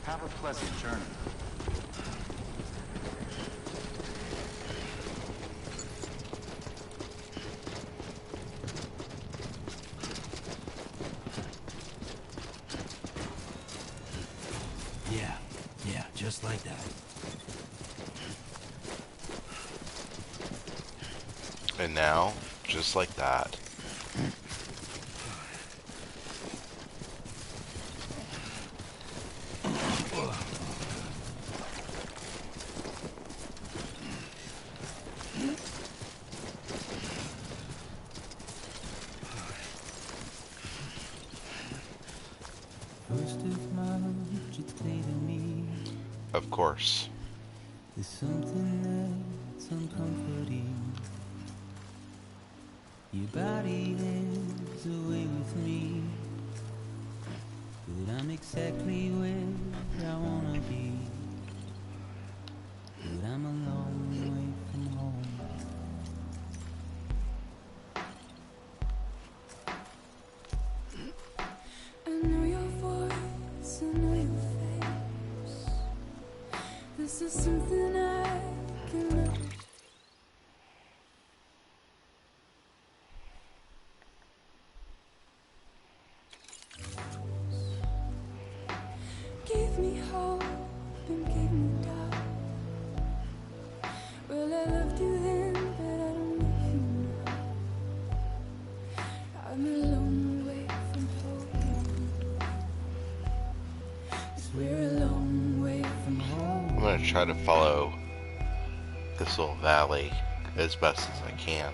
Have a pleasant journey. Yeah, just like that. And now, just like that. Of course. There's something that's uncomforting. Your body is away with me, but I'm exactly where I wanna be. But I'm a long way from home. I know your voice, I know your face. This is something I cannot. Gave me hope and gave me doubt. Well, I loved you then, but I don't love you now. I'm a long way from home. 'Cause we're a long way from home. I'm going to try to follow this little valley as best as I can.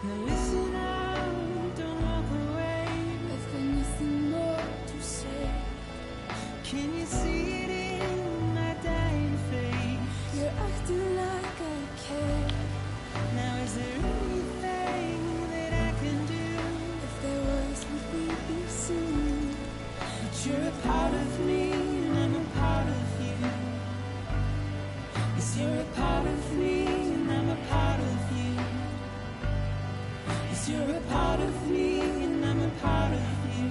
Now listen out, don't walk away. I've got nothing more to say. Can you see it in my dying face? You're acting like I care. Now is there anything that I can do? If there was, would we be soon? But you're a part of me and I'm a part of you. Yes, you're a part of me and I'm a part of you. Yes, you're a part of me and I'm a part of you.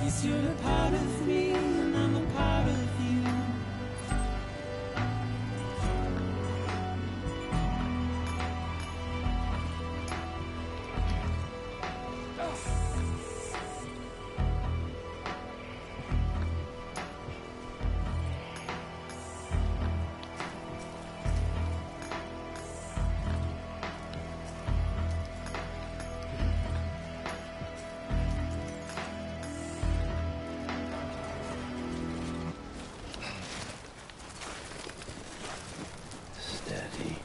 Yes, you're a part of me and I'm a part of you. Steady.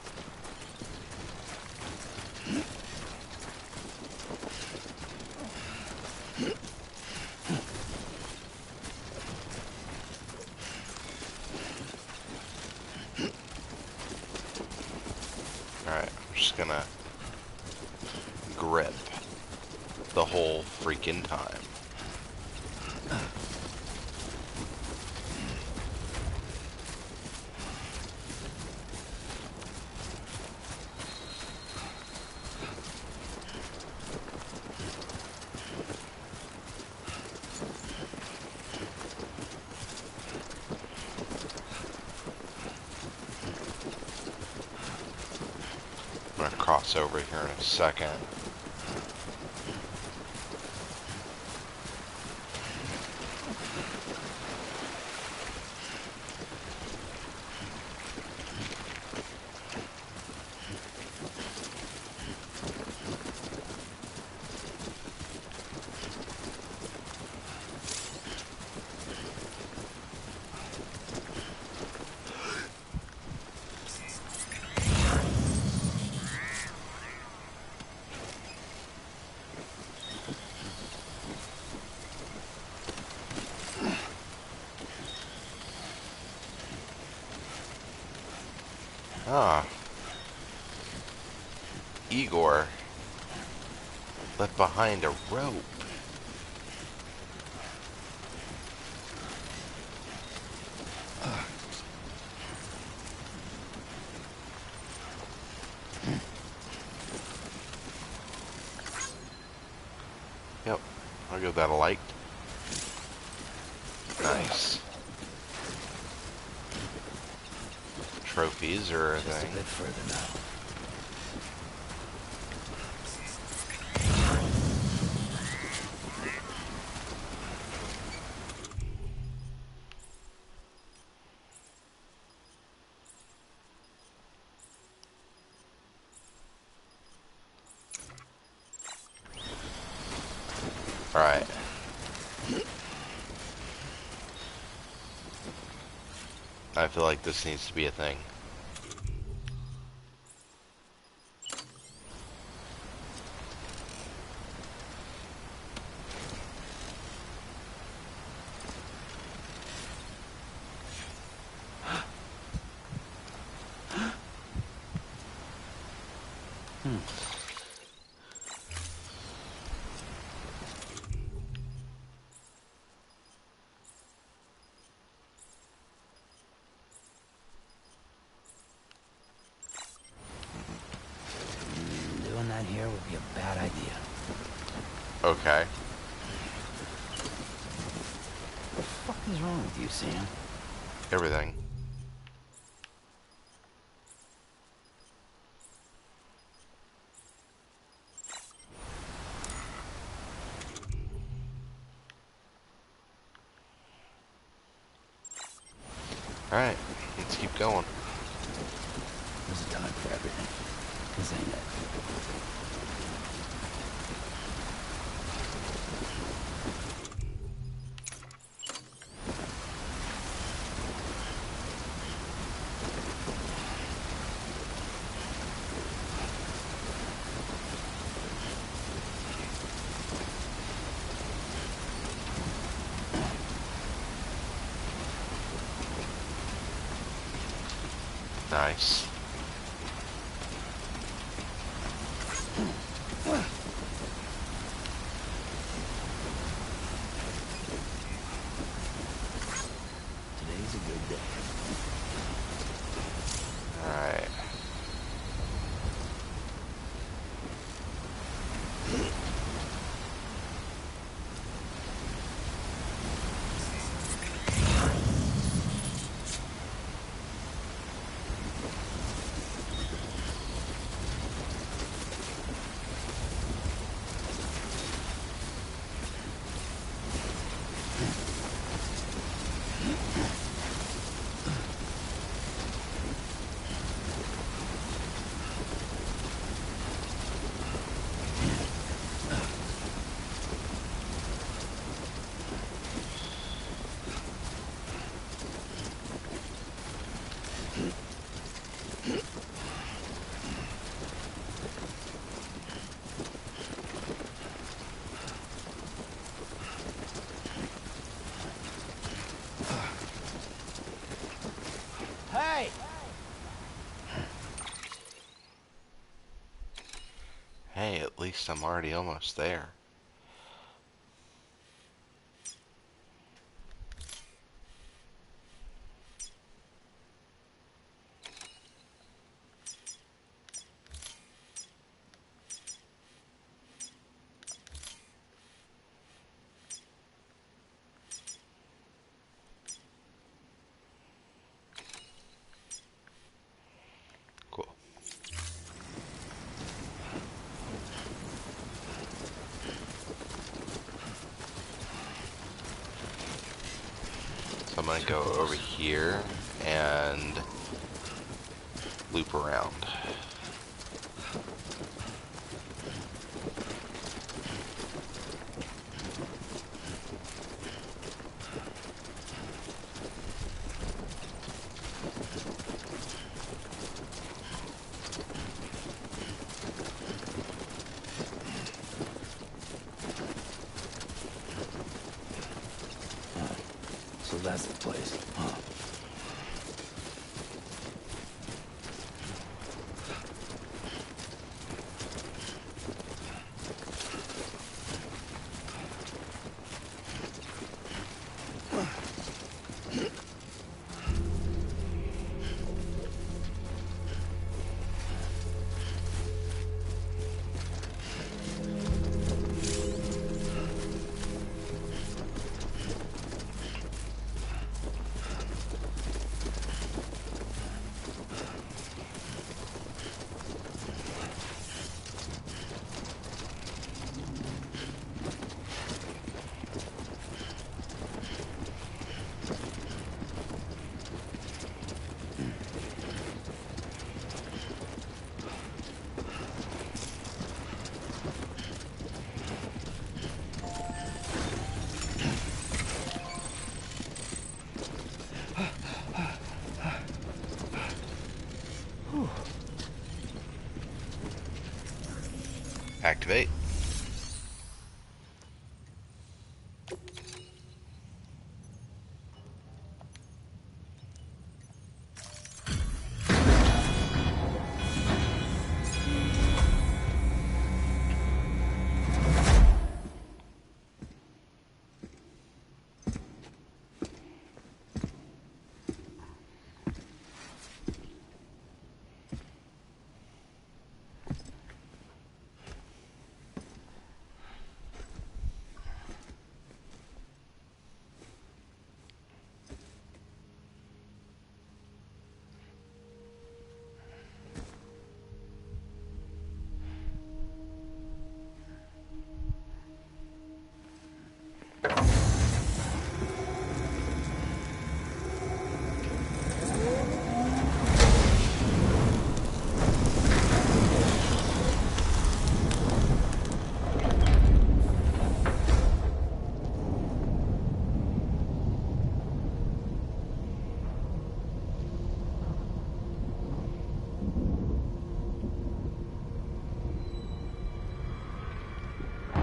Alright, I'm just gonna grip the whole freaking time. I'm gonna cross over here in a second. Ah. Igor left behind a rope. Yep, I'll give that a like. Nice. Trophies or a Just a thing. bit further now. Alright. I feel like this needs to be a thing. Doing that here would be a bad idea. Okay. What the fuck is wrong with you, Sam? Everything. Alright, let's keep going. There's a time for everything. This ain't it. Nice. Today's a good day. Alright. Hey! Hey, at least I'm already almost there. Cool. So I'm gonna go over here and loop around. So that's the place, huh? Activate.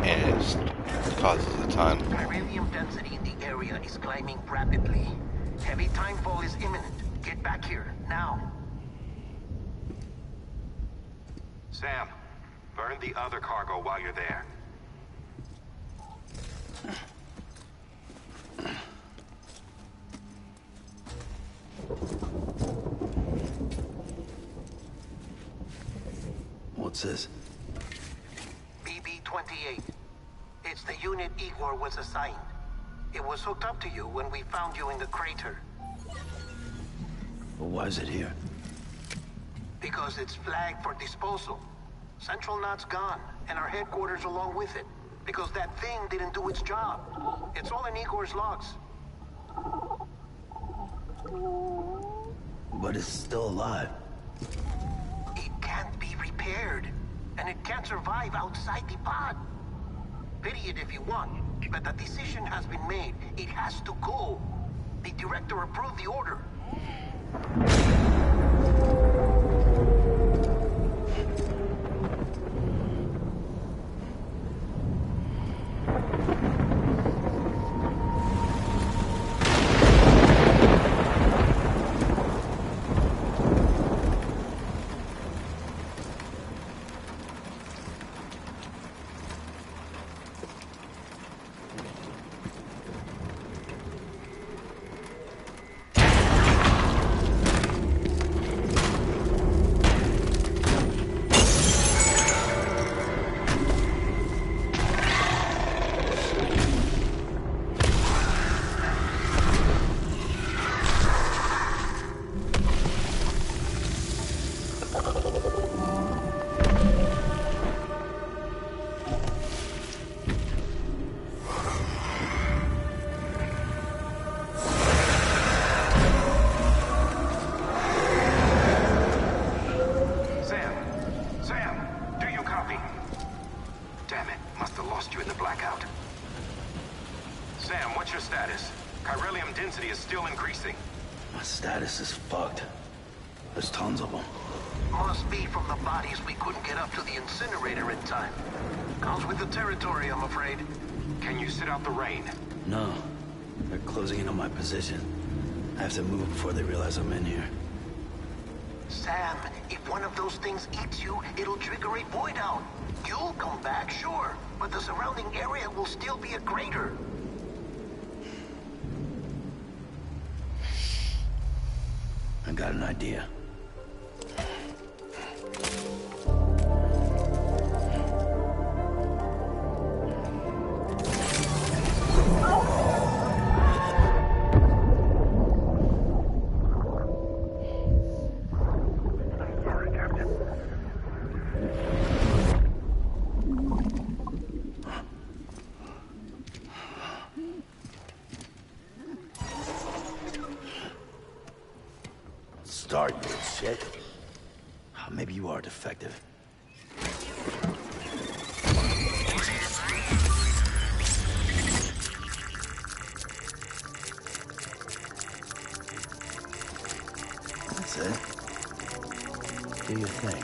And it causes a ton. Beryllium density in the area is climbing rapidly. Heavy timefall is imminent. Get back here, now. Sam, burn the other cargo while you're there. What's this? BB-28. It's the unit Igor was assigned. It was hooked up to you when we found you in the crater. But why is it here? Because it's flagged for disposal. Central Knot's gone, and our headquarters along with it. Because that thing didn't do its job. It's all in Igor's logs. But it's still alive. It can't be repaired, and it can't survive outside the pod. Pity it if you want, but the decision has been made. It has to go. The director approved the order. My status is fucked. There's tons of them. Must be from the bodies we couldn't get up to the incinerator in time. Comes with the territory, I'm afraid. Can you sit out the rain? No. They're closing in on my position. I have to move before they realize I'm in here. Sam, if one of those things eats you, it'll trigger a void out. You'll come back, sure, but the surrounding area will still be a crater. I got an idea. Start, you shit. Maybe you are defective. That's it. Do your thing.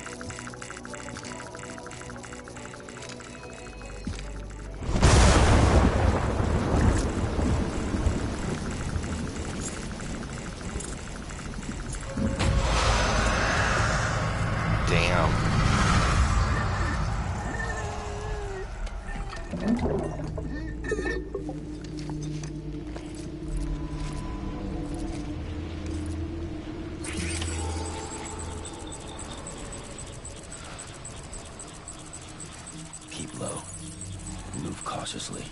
Keep low. Move cautiously.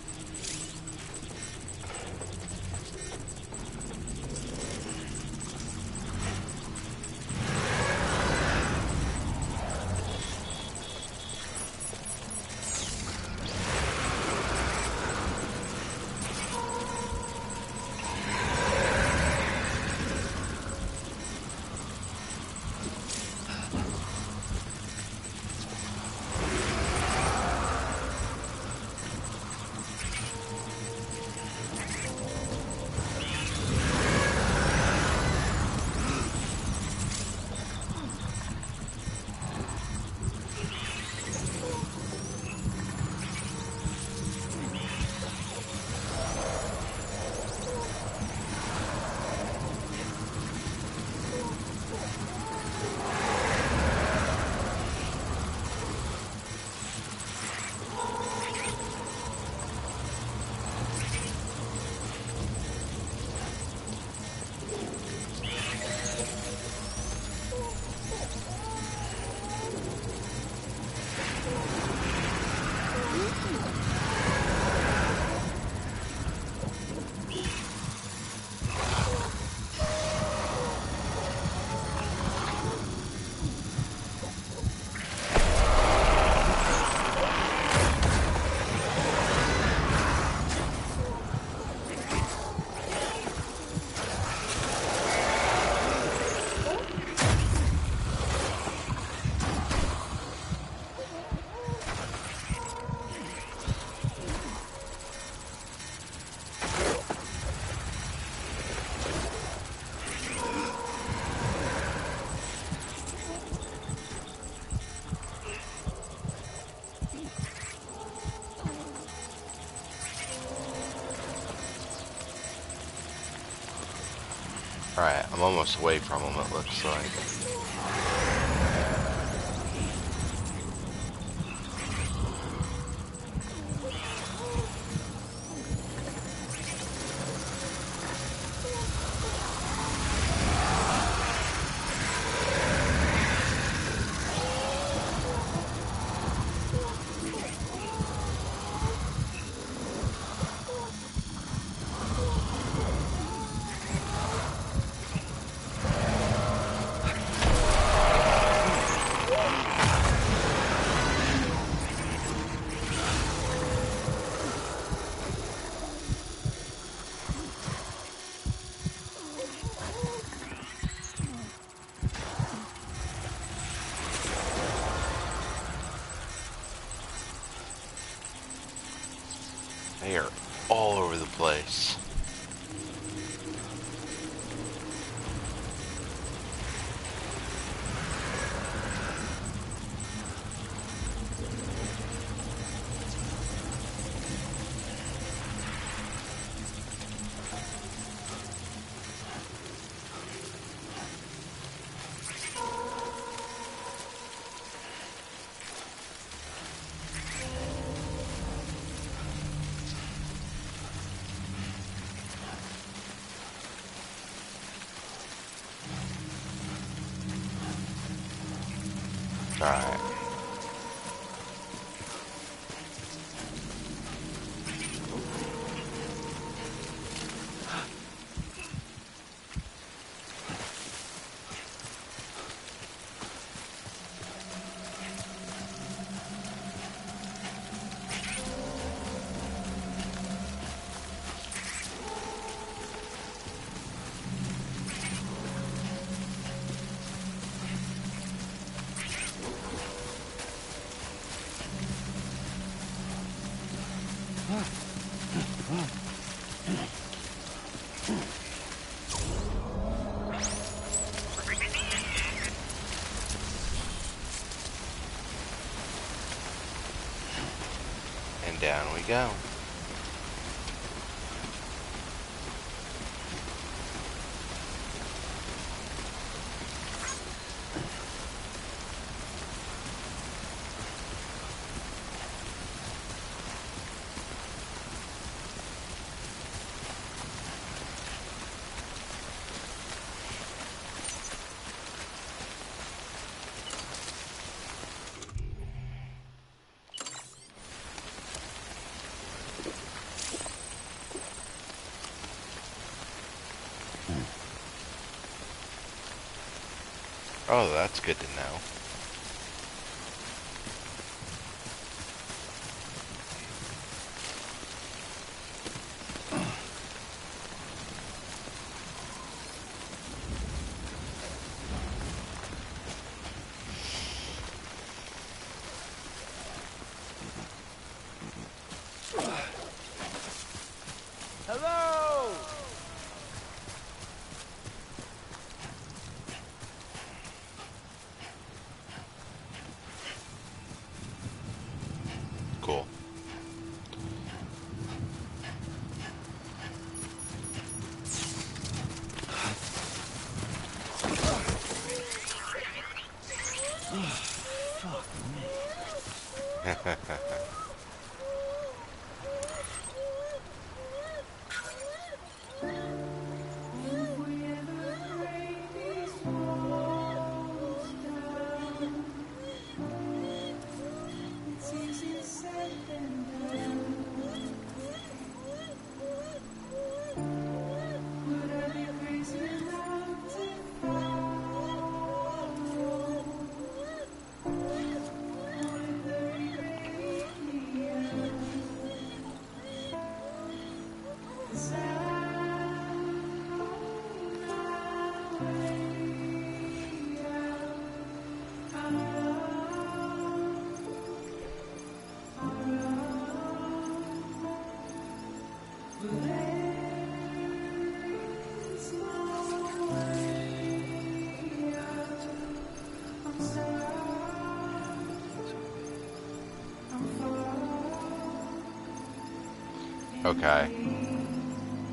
Alright, I'm almost away from him, it looks like. They are all over the place. Alright. And down we go. Oh, that's good to know. Hello! Cool. Fuck me. It's easier said than done. Would I be crazy enough to follow? Would the remake me out? 'Cause I'm on my way out. Okay.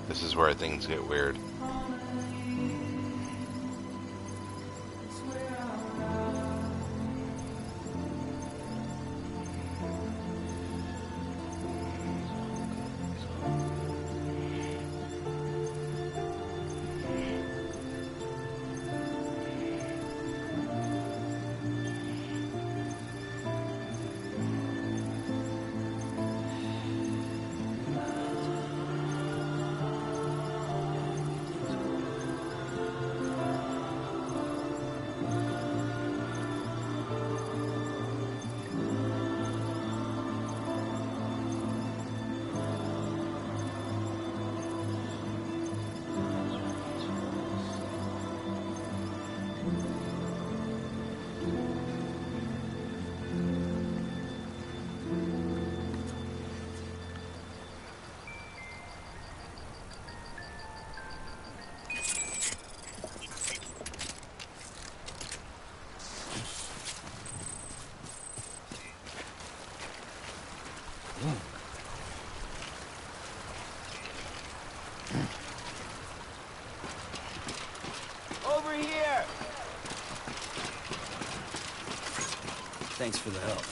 This is where things get weird. Over here! Thanks for the help.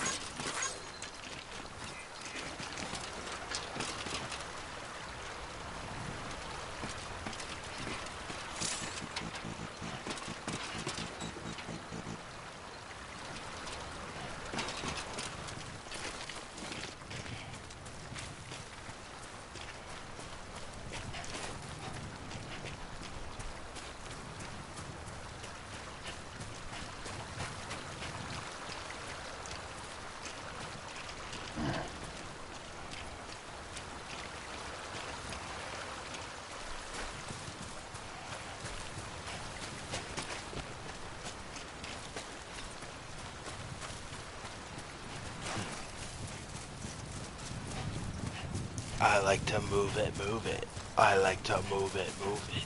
I like to move it, move it. I like to move it, move it.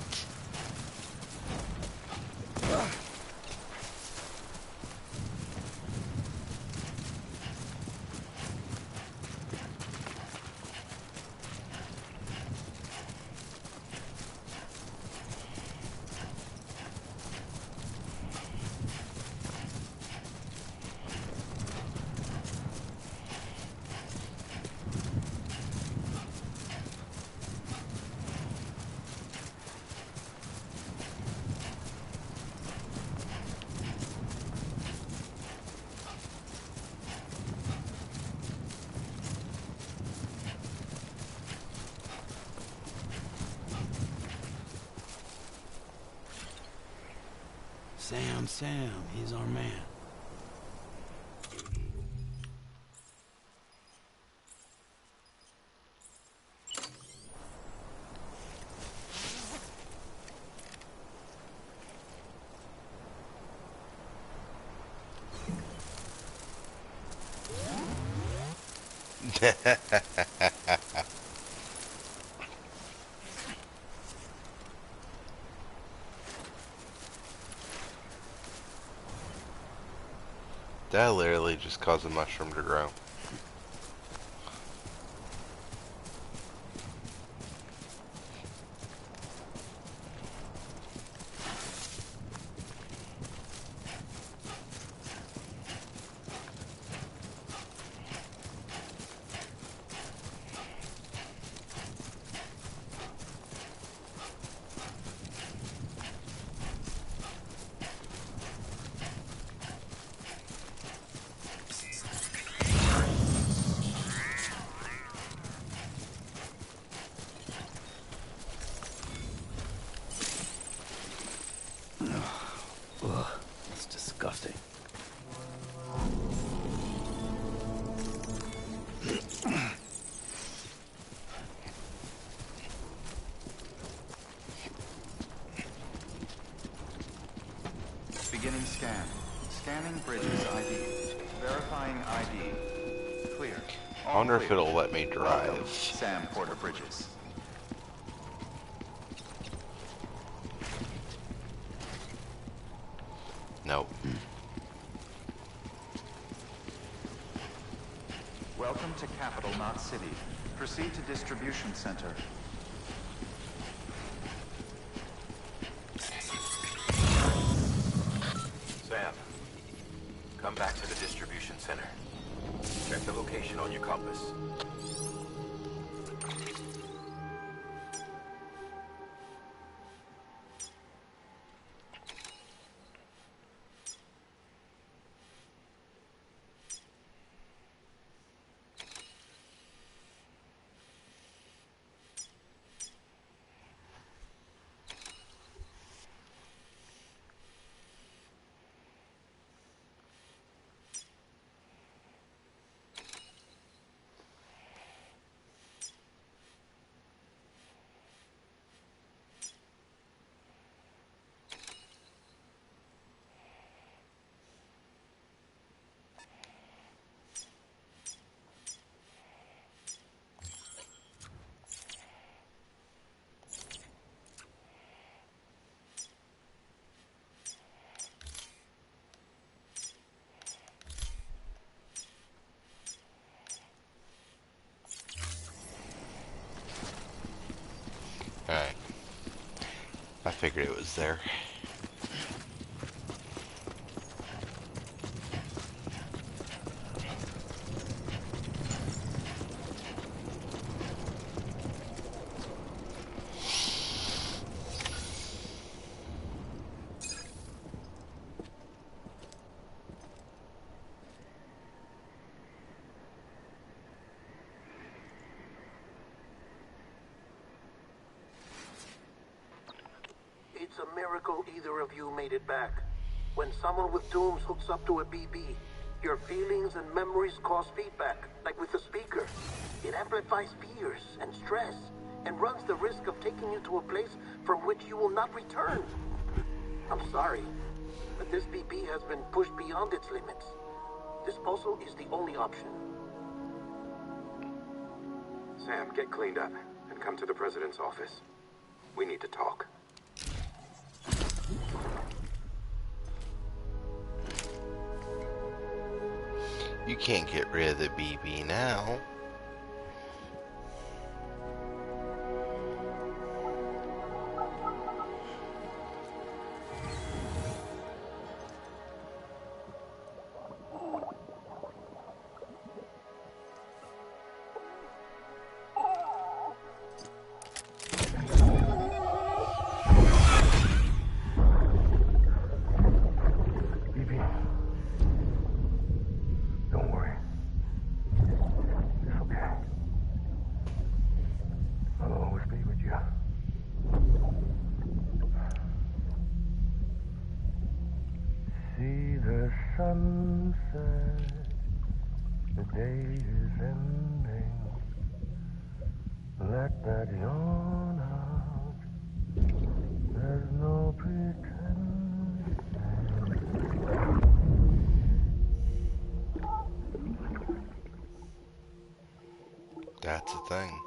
Sam, he's our man. That literally just caused a mushroom to grow. Ugh, it's disgusting. Beginning scan. Scanning Bridges ID. Verifying ID. Clear. I wonder if it'll let me Welcome, drive. Sam Porter Bridges. Nope. Welcome to Capital, not City. Proceed to Distribution Center. Sam, come back to the distribution center. Check the location on your compass. Alright. I figured it was there. It's a miracle either of you made it back. When someone with dooms hooks up to a BB, your feelings and memories cause feedback, like with the speaker. It amplifies fears and stress, and runs the risk of taking you to a place from which you will not return. I'm sorry, but this BB has been pushed beyond its limits. Disposal is the only option. Sam, get cleaned up and come to the president's office. We need to talk. You can't get rid of the BB now. Don't worry. sunset, the day is ending. Let that yawn out. There's no pretending. That's a thing.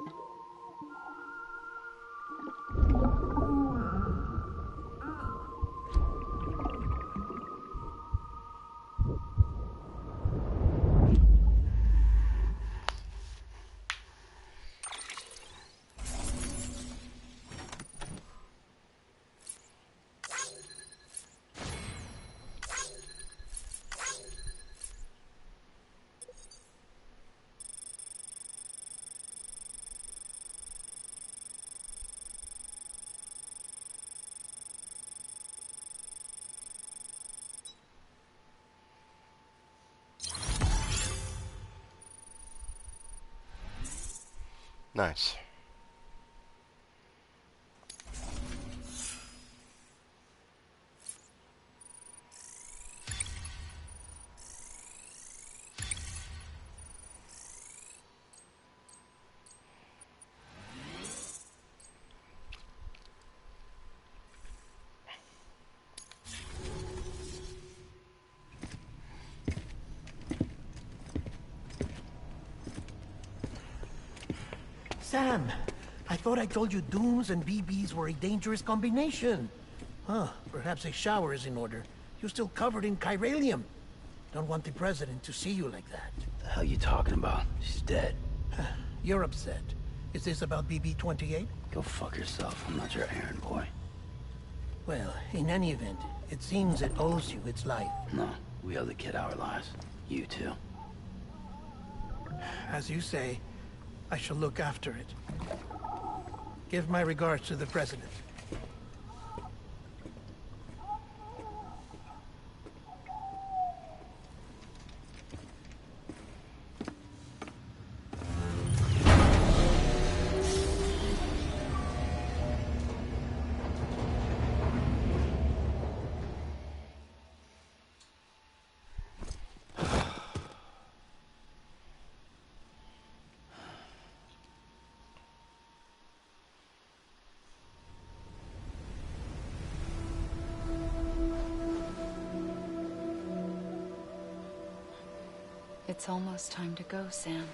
Nice. Sam, I thought I told you dooms and BBs were a dangerous combination. Huh, perhaps a shower is in order. You're still covered in chiralium. Don't want the president to see you like that. The hell you talking about? She's dead. You're upset. Is this about BB-28? Go fuck yourself. I'm not your errand boy. Well, in any event, it seems it owes you its life. No, we owe the kid our lives. You too. As you say, I shall look after it. Give my regards to the president. It's almost time to go, Sam.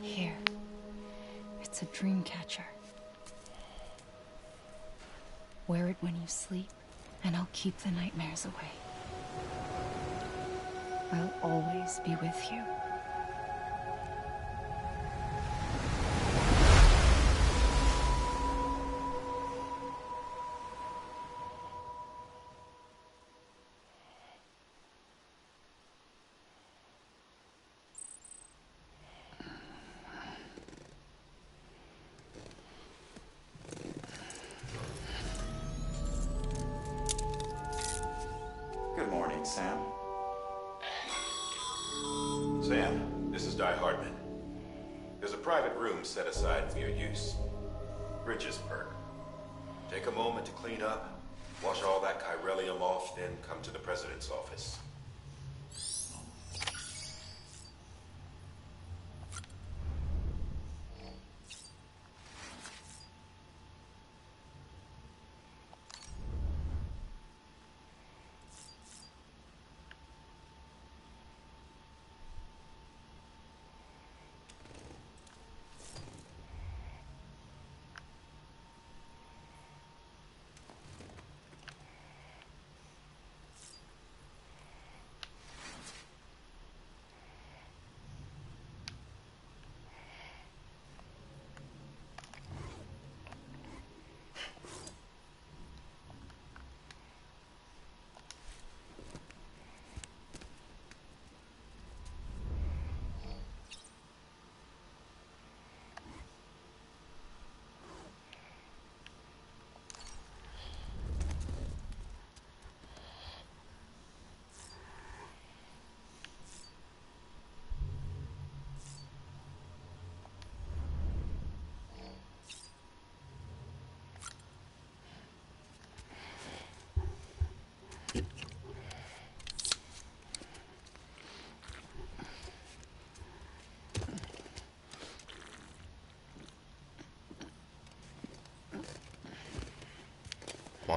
Here. It's a dream catcher. Wear it when you sleep, and I'll keep the nightmares away. I'll always be with you. Good morning, Sam. Sam, this is Di Hartman. There's a private room set aside for your use. Bridges perk. Take a moment to clean up, wash all that chiralium off, then come to the president's office.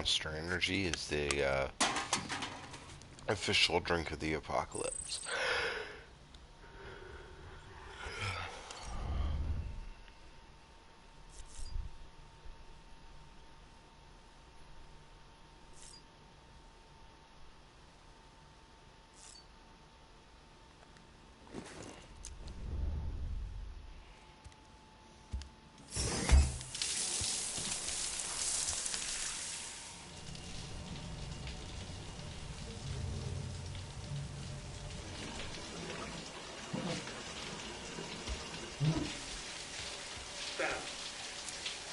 Monster Energy is the official drink of the apocalypse.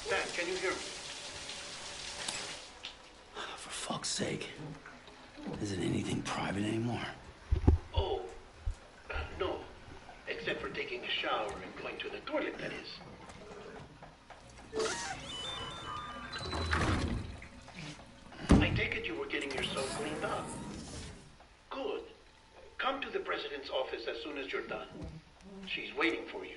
Sam, can you hear me? For fuck's sake. Isn't anything private anymore? Oh, no. Except for taking a shower and going to the toilet, that is. I take it you were getting yourself cleaned up. Good. Come to the president's office as soon as you're done. She's waiting for you.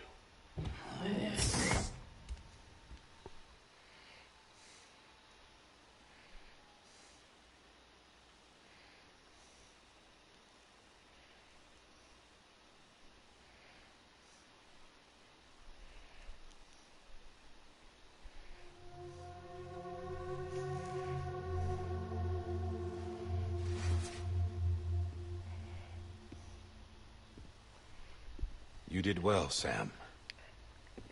You did well, Sam.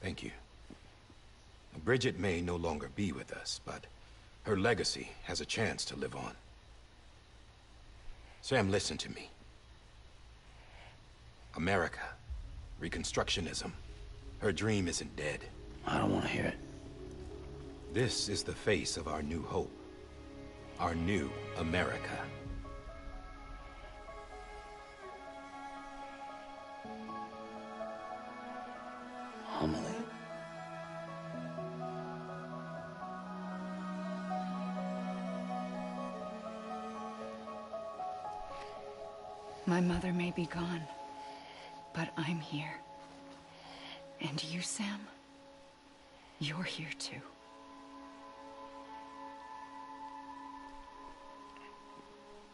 Thank you. Bridget may no longer be with us, but her legacy has a chance to live on. Sam, listen to me. America, Reconstructionism, her dream isn't dead. I don't want to hear it. This is the face of our new hope. Our new America. Homily. My mother may be gone, but I'm here. And you, Sam? You're here too.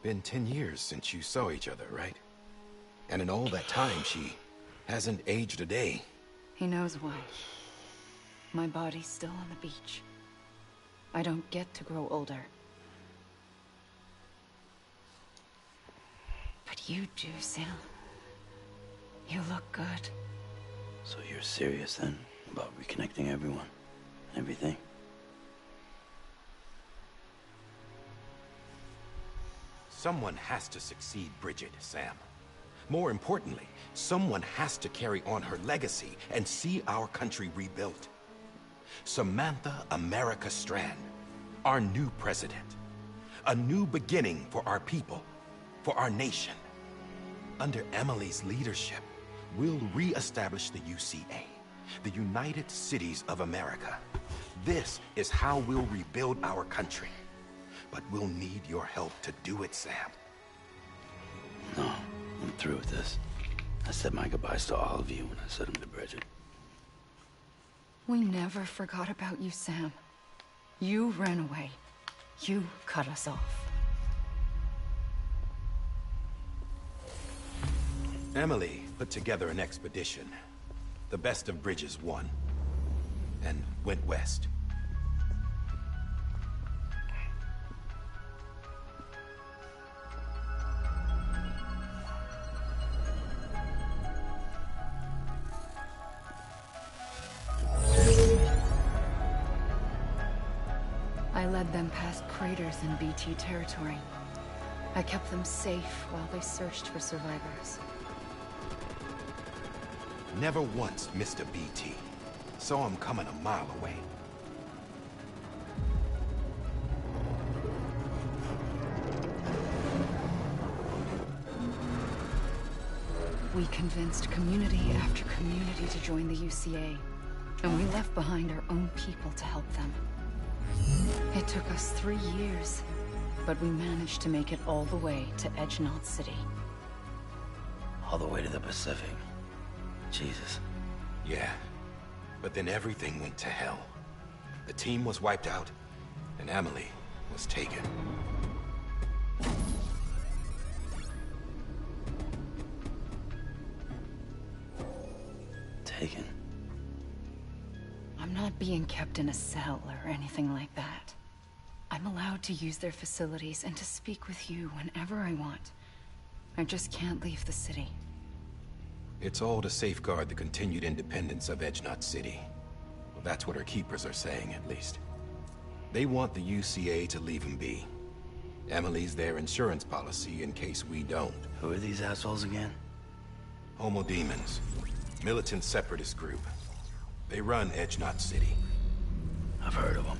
Been 10 years since you saw each other, right? And in all that time, she hasn't aged a day. He knows why. My body's still on the beach. I don't get to grow older. But you do, Sam. You look good. So you're serious then about reconnecting everyone? Everything? Someone has to succeed Bridget, Sam. More importantly, someone has to carry on her legacy and see our country rebuilt. Samantha America Strand, our new president. A new beginning for our people, for our nation. Under Emily's leadership, we'll re-establish the UCA, the United Cities of America. This is how we'll rebuild our country. But we'll need your help to do it, Sam. No, I'm through with this. I said my goodbyes to all of you when I said them to Bridget. We never forgot about you, Sam. You ran away. You cut us off. Emily put together an expedition. The best of Bridges won. And went west. I led them past craters in BT territory. I kept them safe while they searched for survivors. Never once missed a BT. Saw him coming a mile away. We convinced community after community to join the UCA, and we left behind our own people to help them. It took us 3 years, but we managed to make it all the way to Edgenault City. All the way to the Pacific. Jesus. Yeah, but then everything went to hell. The team was wiped out, and Emily, was taken. Taken? I'm not being kept in a cell or anything like that. I'm allowed to use their facilities and to speak with you whenever I want. I just can't leave the city. It's all to safeguard the continued independence of Edgenot City. Well, that's what our keepers are saying, at least. They want the UCA to leave him be. Emily's their insurance policy in case we don't. Who are these assholes again? Homo Demons. Militant separatist group. They run Edgenot City. I've heard of them.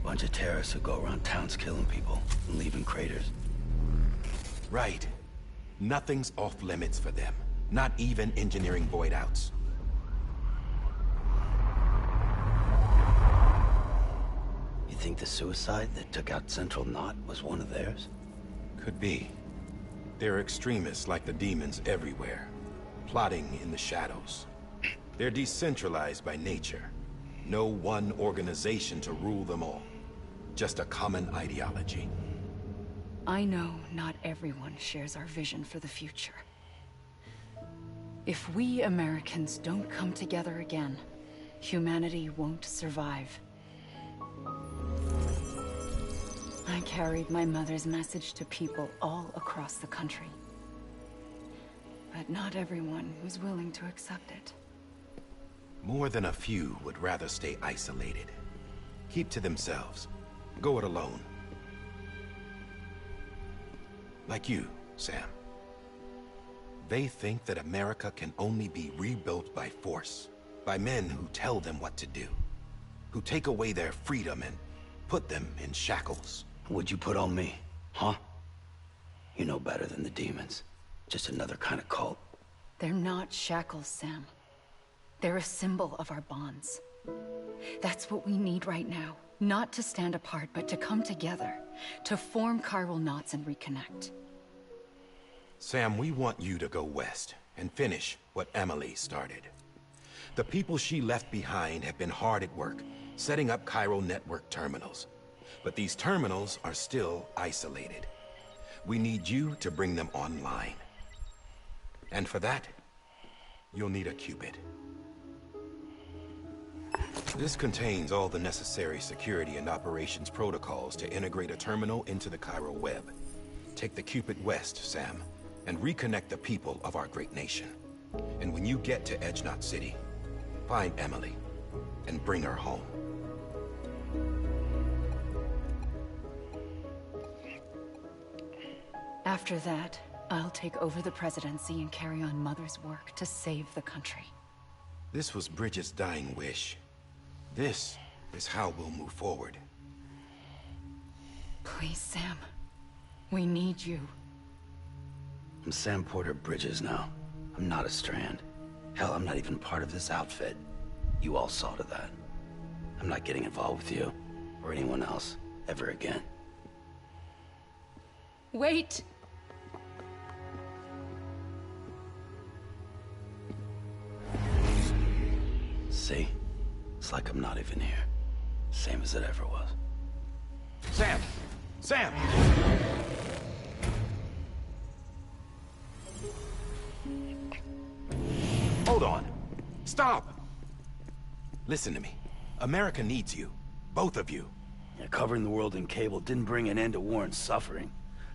Bunch of terrorists who go around towns killing people and leaving craters. Right. Nothing's off limits for them. Not even engineering void outs. You think the suicide that took out Central Knot was one of theirs? Could be. There are extremists like the demons everywhere, plotting in the shadows. They're decentralized by nature. No one organization to rule them all. Just a common ideology. I know not everyone shares our vision for the future. If we Americans don't come together again, humanity won't survive. I carried my mother's message to people all across the country. But not everyone was willing to accept it. More than a few would rather stay isolated. Keep to themselves. Go it alone. Like you, Sam. They think that America can only be rebuilt by force, by men who tell them what to do, who take away their freedom and put them in shackles. What'd you put on me, huh? You know better than the demons. Just another kind of cult. They're not shackles, Sam. They're a symbol of our bonds. That's what we need right now. Not to stand apart, but to come together. To form chiral knots and reconnect. Sam, we want you to go west and finish what Emily started. The people she left behind have been hard at work, setting up chiral network terminals. But these terminals are still isolated. We need you to bring them online. And for that, you'll need a Cupid. This contains all the necessary security and operations protocols to integrate a terminal into the chiral web. Take the Cupid west, Sam, and reconnect the people of our great nation. And when you get to Edgenot City, find Emily and bring her home. After that, I'll take over the presidency and carry on Mother's work to save the country. This was Bridget's dying wish. This is how we'll move forward. Please, Sam. We need you. I'm Sam Porter Bridges now. I'm not a Strand. Hell, I'm not even part of this outfit. You all saw to that. I'm not getting involved with you, or anyone else, ever again. Wait! See? It's like I'm not even here. Same as it ever was. Sam! Sam! Hold on. Stop! Listen to me. America needs you. Both of you. Yeah, covering the world in cable didn't bring an end to war and suffering.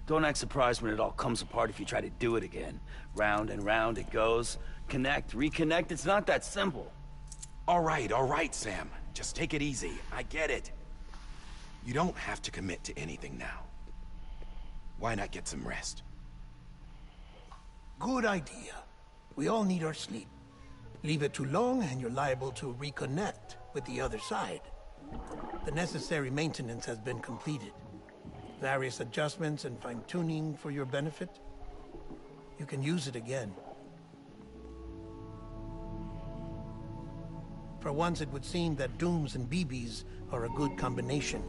Don't act surprised when it all comes apart if you try to do it again. Round and round it goes. Connect, reconnect, it's not that simple. All right, Sam. Just take it easy. I get it. You don't have to commit to anything now. Why not get some rest? Good idea. We all need our sleep. Leave it too long and you're liable to reconnect with the other side. The necessary maintenance has been completed. Various adjustments and fine-tuning for your benefit. You can use it again. For once, it would seem that Dooms and BBs are a good combination.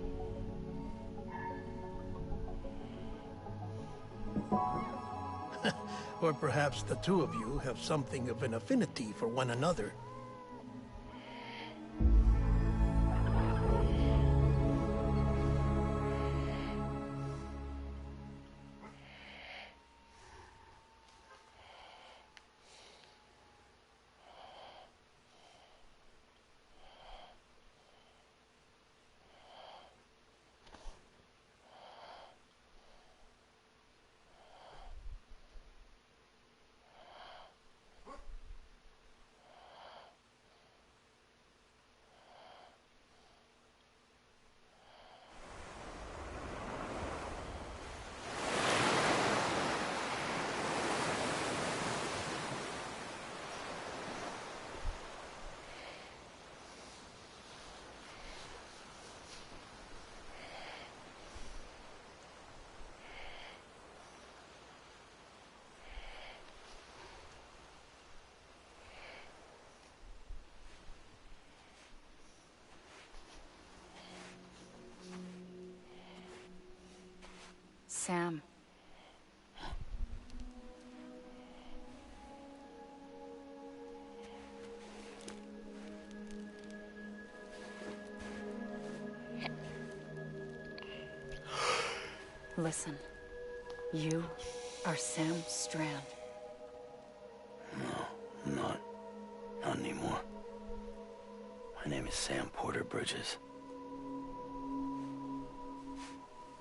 Or perhaps the two of you have something of an affinity for one another. Listen. You are Sam Strand. No, I'm not. Not anymore. My name is Sam Porter Bridges.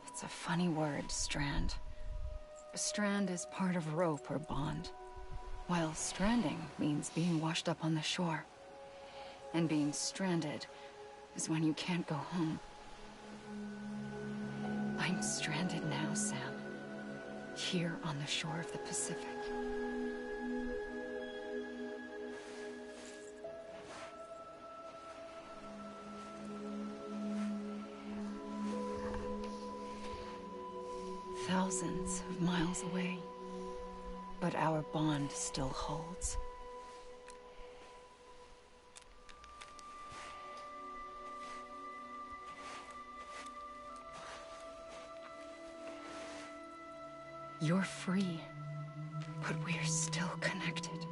It's a funny word, Strand. A strand is part of rope or bond, while stranding means being washed up on the shore. And being stranded is when you can't go home. I'm stranded now, Sam. Here on the shore of the Pacific. Thousands of miles away, but our bond still holds. You're free, but we're still connected.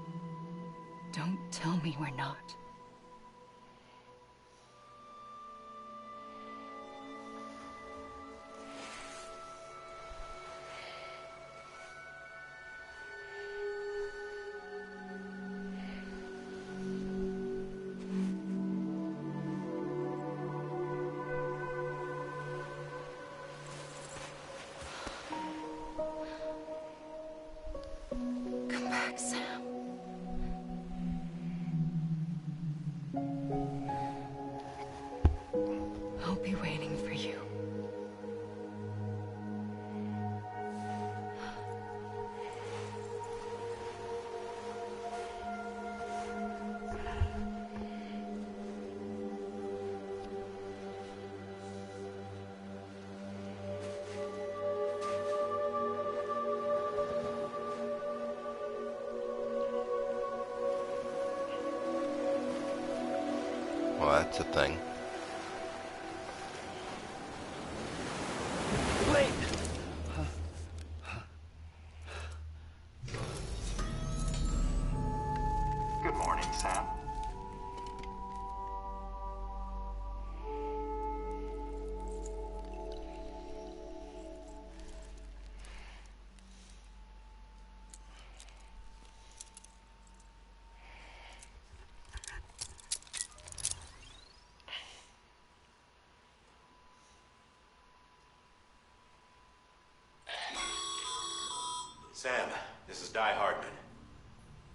Don't tell me we're not. Come back, Sam. I'll be waiting for you. Well, that's a thing. Wait! Good morning, Sam. Sam, this is Di Hardman.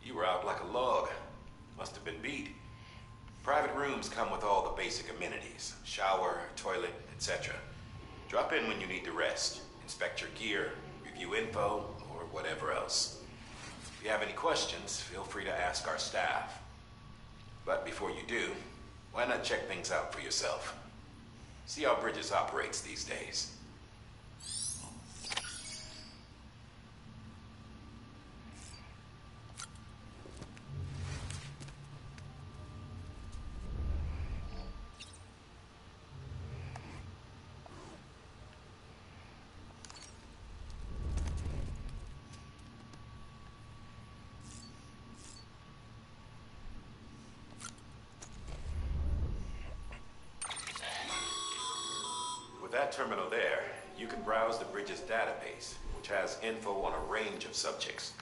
You were out like a log. Must have been beat. Private rooms come with all the basic amenities. Shower, toilet, etc. Drop in when you need to rest. Inspect your gear, review info, or whatever else. If you have any questions, feel free to ask our staff. But before you do, why not check things out for yourself? See how Bridges operates these days. With that terminal there, you can browse the Bridges database, which has info on a range of subjects.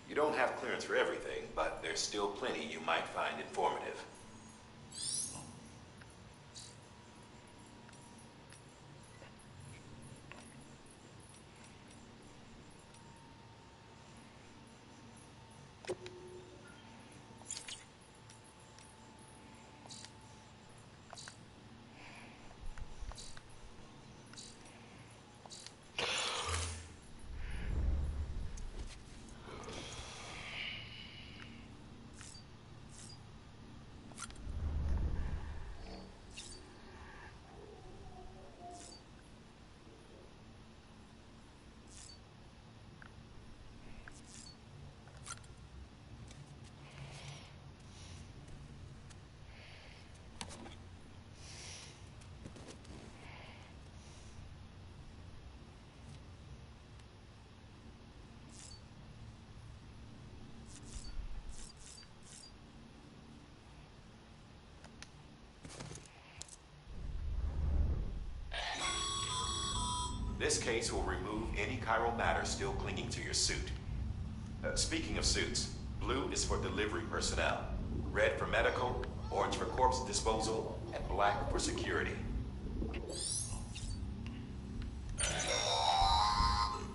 You don't have clearance for everything, but there's still plenty you might find informative. This case will remove any chiral matter still clinging to your suit. Speaking of suits, blue is for delivery personnel, red for medical, orange for corpse disposal, and black for security.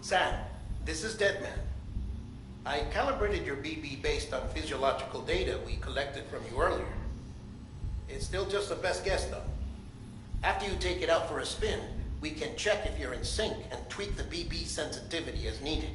Sam, this is Deadman. I calibrated your BB based on physiological data we collected from you earlier. It's still just a best guess, though. After you take it out for a spin, we can check if you're in sync and tweak the BB sensitivity as needed.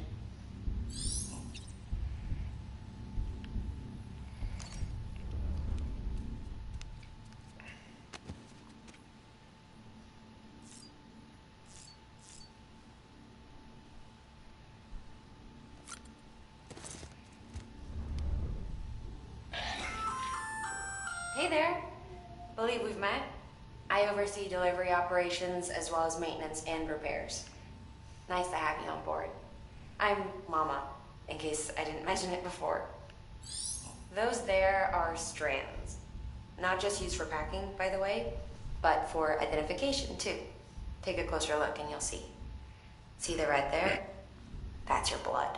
Hey there. Believe we've met. I oversee delivery operations as well as maintenance and repairs. Nice to have you on board. I'm Mama, in case I didn't mention it before. Those there are strands. Not just used for packing, by the way, but for identification too. Take a closer look and you'll see. See the red there? That's your blood.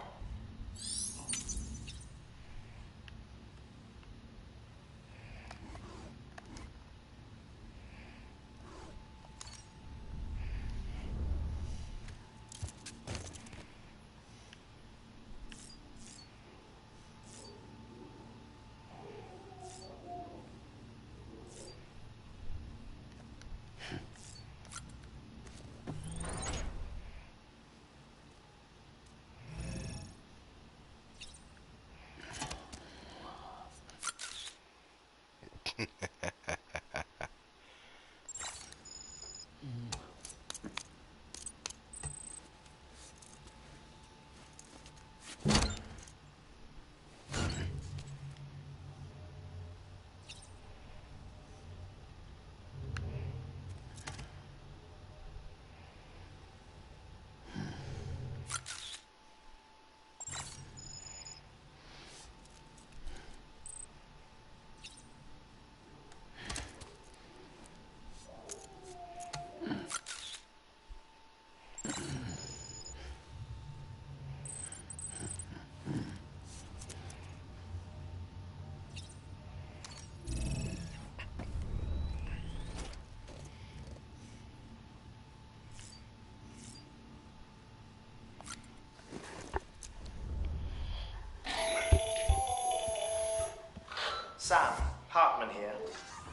Sam, Hartman here,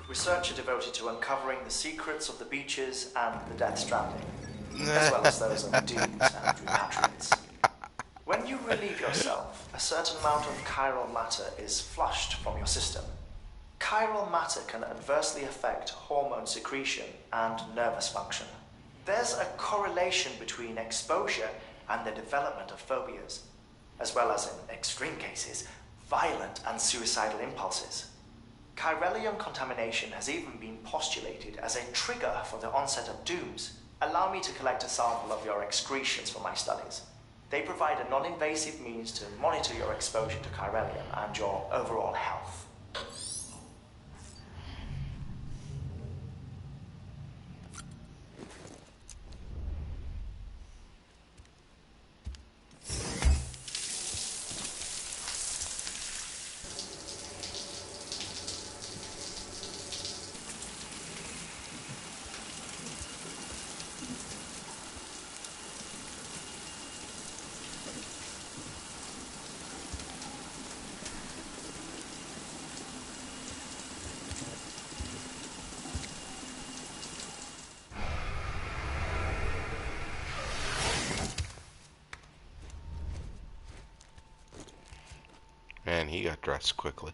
researcher devoted to uncovering the secrets of the beaches and the Death Stranding, as well as those of dooms and repatriates. When you relieve yourself, a certain amount of chiral matter is flushed from your system. Chiral matter can adversely affect hormone secretion and nervous function. There's a correlation between exposure and the development of phobias, as well as, in extreme cases, violent and suicidal impulses. Chiralium contamination has even been postulated as a trigger for the onset of dooms. Allow me to collect a sample of your excretions for my studies. They provide a non-invasive means to monitor your exposure to chiralium and your overall health. Man, he got dressed quickly.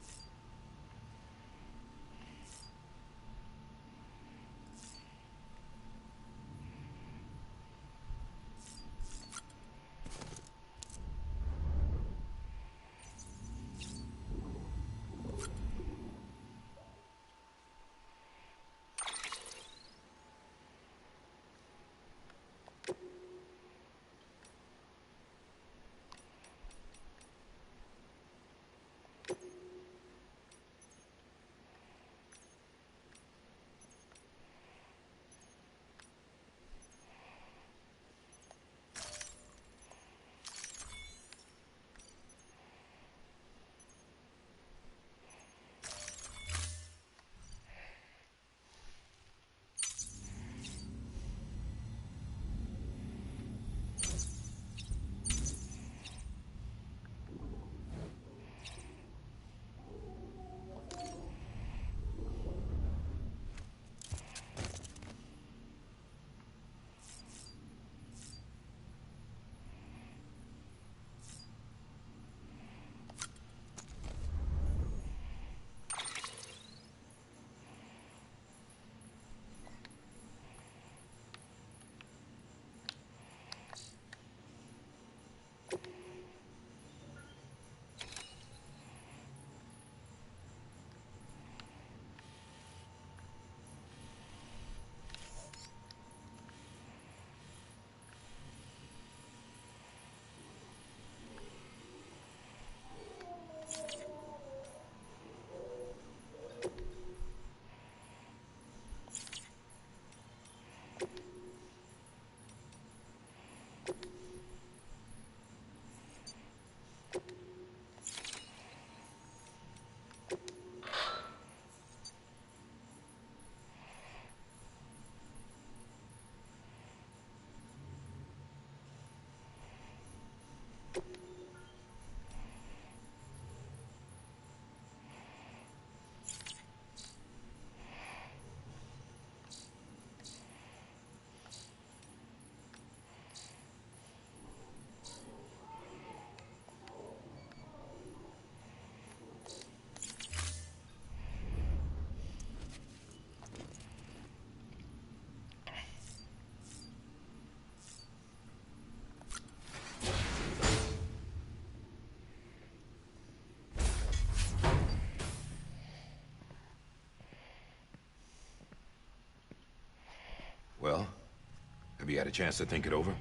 Have you had a chance to think it over?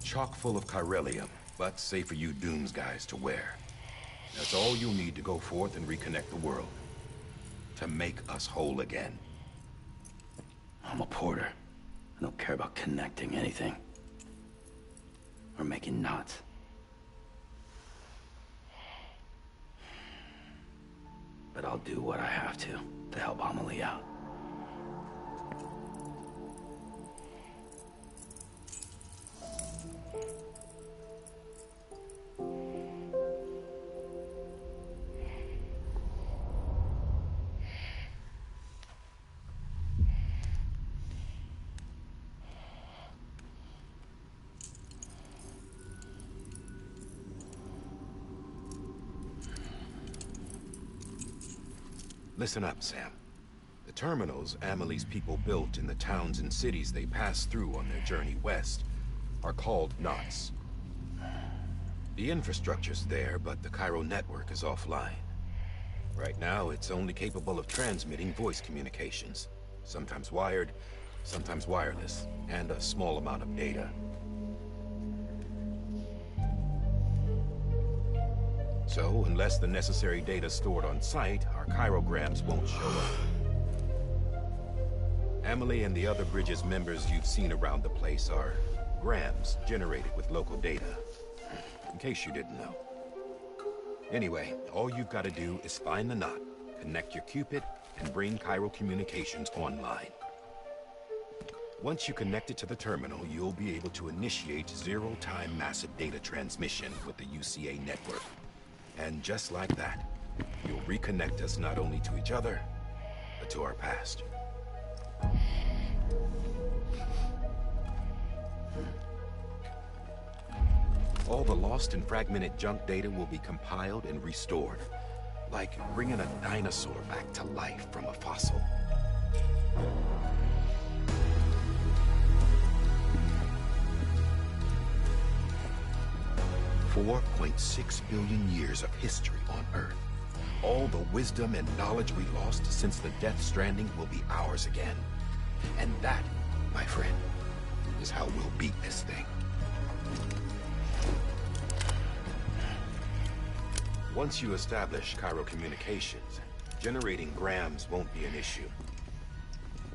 Chock full of chiralium, but safe for you Dooms guys to wear. That's all you'll need to go forth and reconnect the world. To make us whole again. I'm a porter. I don't care about connecting anything. Or making knots. But I'll do what I have to help Amelie out. Listen up, Sam. The terminals Amelie's people built in the towns and cities they passed through on their journey west are called knots. The infrastructure's there, but the Cairo network is offline. Right now, it's only capable of transmitting voice communications. Sometimes wired, sometimes wireless, and a small amount of data. So, unless the necessary data's stored on site, our chirograms won't show up. Amelie and the other Bridges members you've seen around the place are grams generated with local data. In case you didn't know. Anyway, all you've got to do is find the knot, connect your Cupid, and bring Cairo communications online. Once you connect it to the terminal, you'll be able to initiate zero-time massive data transmission with the UCA network. And just like that, you'll reconnect us not only to each other, but to our past. All the lost and fragmented junk data will be compiled and restored, like bringing a dinosaur back to life from a fossil. 4.6 billion years of history on Earth. All the wisdom and knowledge we lost since the Death Stranding will be ours again. And that, my friend, is how we'll beat this thing. Once you establish Cairo communications, generating grams won't be an issue.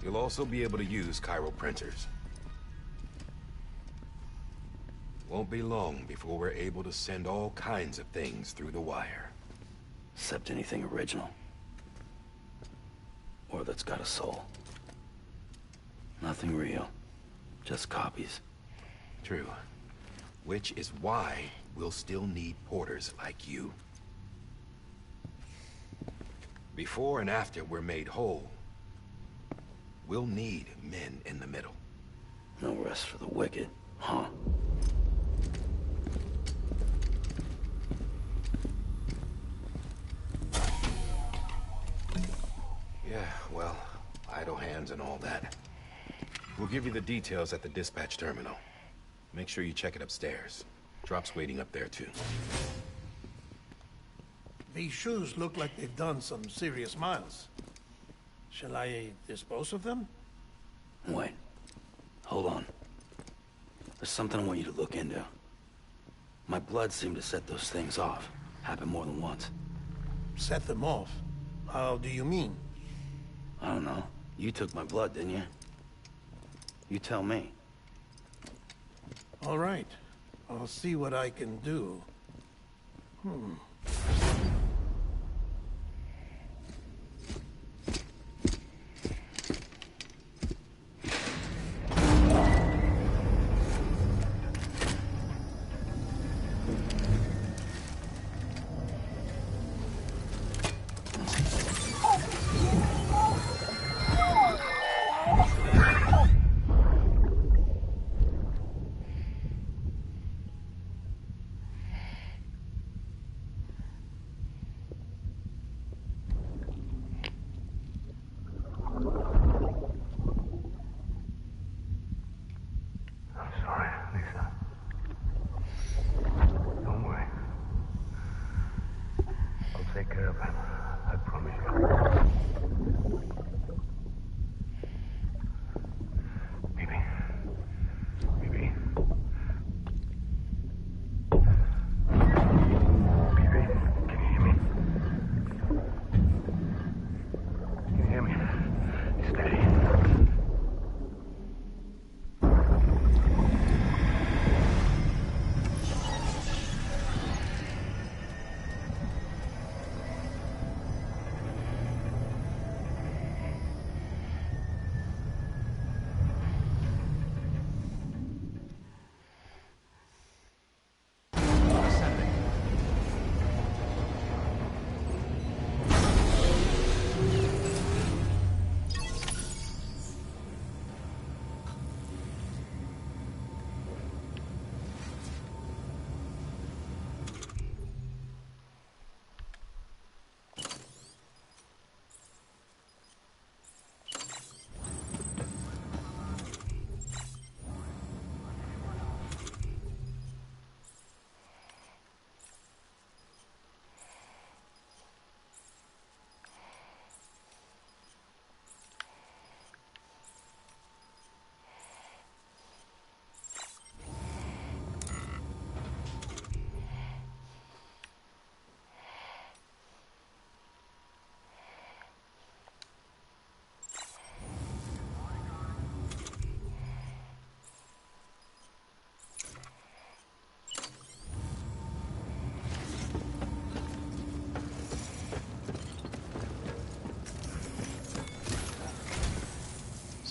You'll also be able to use Cairo printers. Won't be long before we're able to send all kinds of things through the wire. Except anything original. Or that's got a soul. Nothing real. Just copies. True. Which is why we'll still need porters like you. Before and after we're made whole, we'll need men in the middle. No rest for the wicked, huh? Yeah, well, idle hands and all that. We'll give you the details at the dispatch terminal. Make sure you check it upstairs. Drop's waiting up there, too. These shoes look like they've done some serious miles. Shall I dispose of them? Wait. Hold on. There's something I want you to look into. My blood seemed to set those things off. Happened more than once. Set them off? How do you mean? I don't know. You took my blood, didn't you? You tell me. All right. I'll see what I can do. I'm sorry, Lisa. Don't worry. I'll take care of him. I promise you.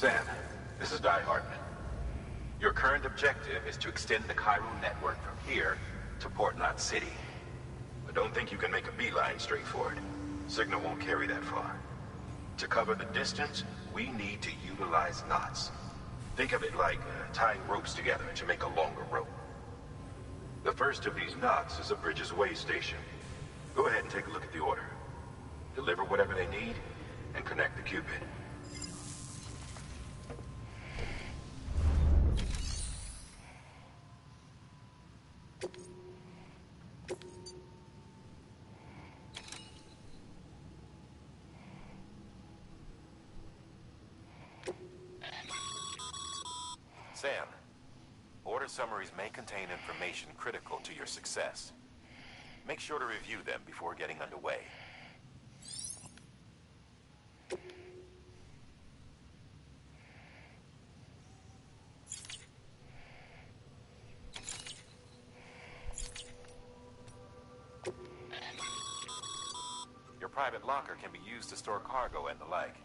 Sam, this is Die Hartman. Your current objective is to extend the Cairo network from here to Port Knot City. But don't think you can make a beeline straight for it. Signal won't carry that far. To cover the distance, we need to utilize knots. Think of it like tying ropes together to make a longer rope. The first of these knots is a Bridges way station. Go ahead and take a look at the order. Deliver whatever they need, and connect the Cupid. Sam, order summaries may contain information critical to your success. Make sure to review them before getting underway. Your private locker can be used to store cargo and the like.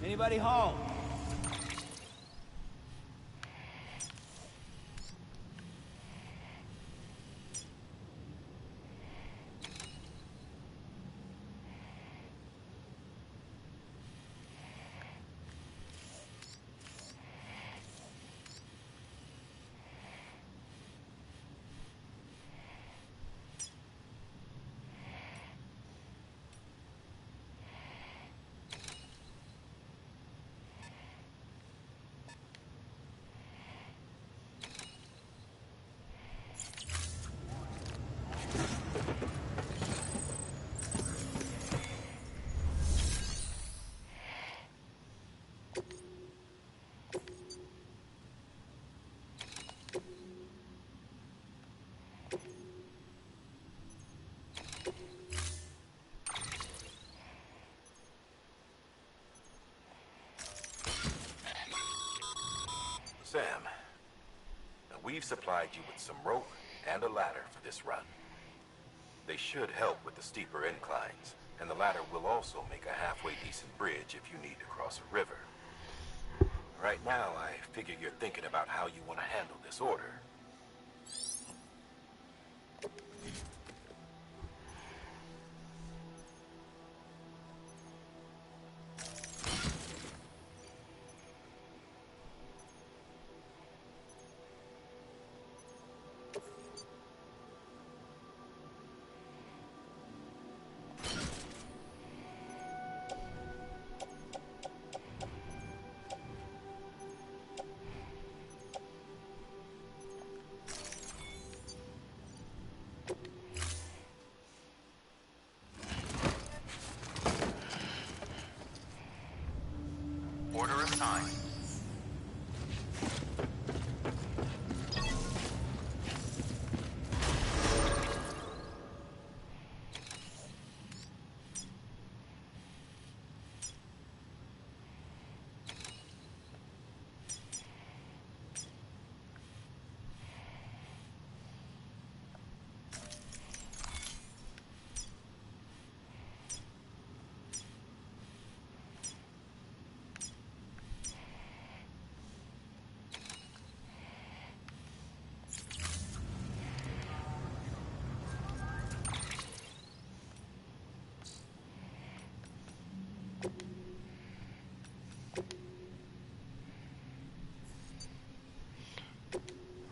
Anybody home? supplied you with some rope and a ladder for this run. They should help with the steeper inclines, and the ladder will also make a halfway decent bridge if you need to cross a river. Right now, I figure you're thinking about how you want to handle this order. Order assigned.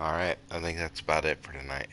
Alright, I think that's about it for tonight.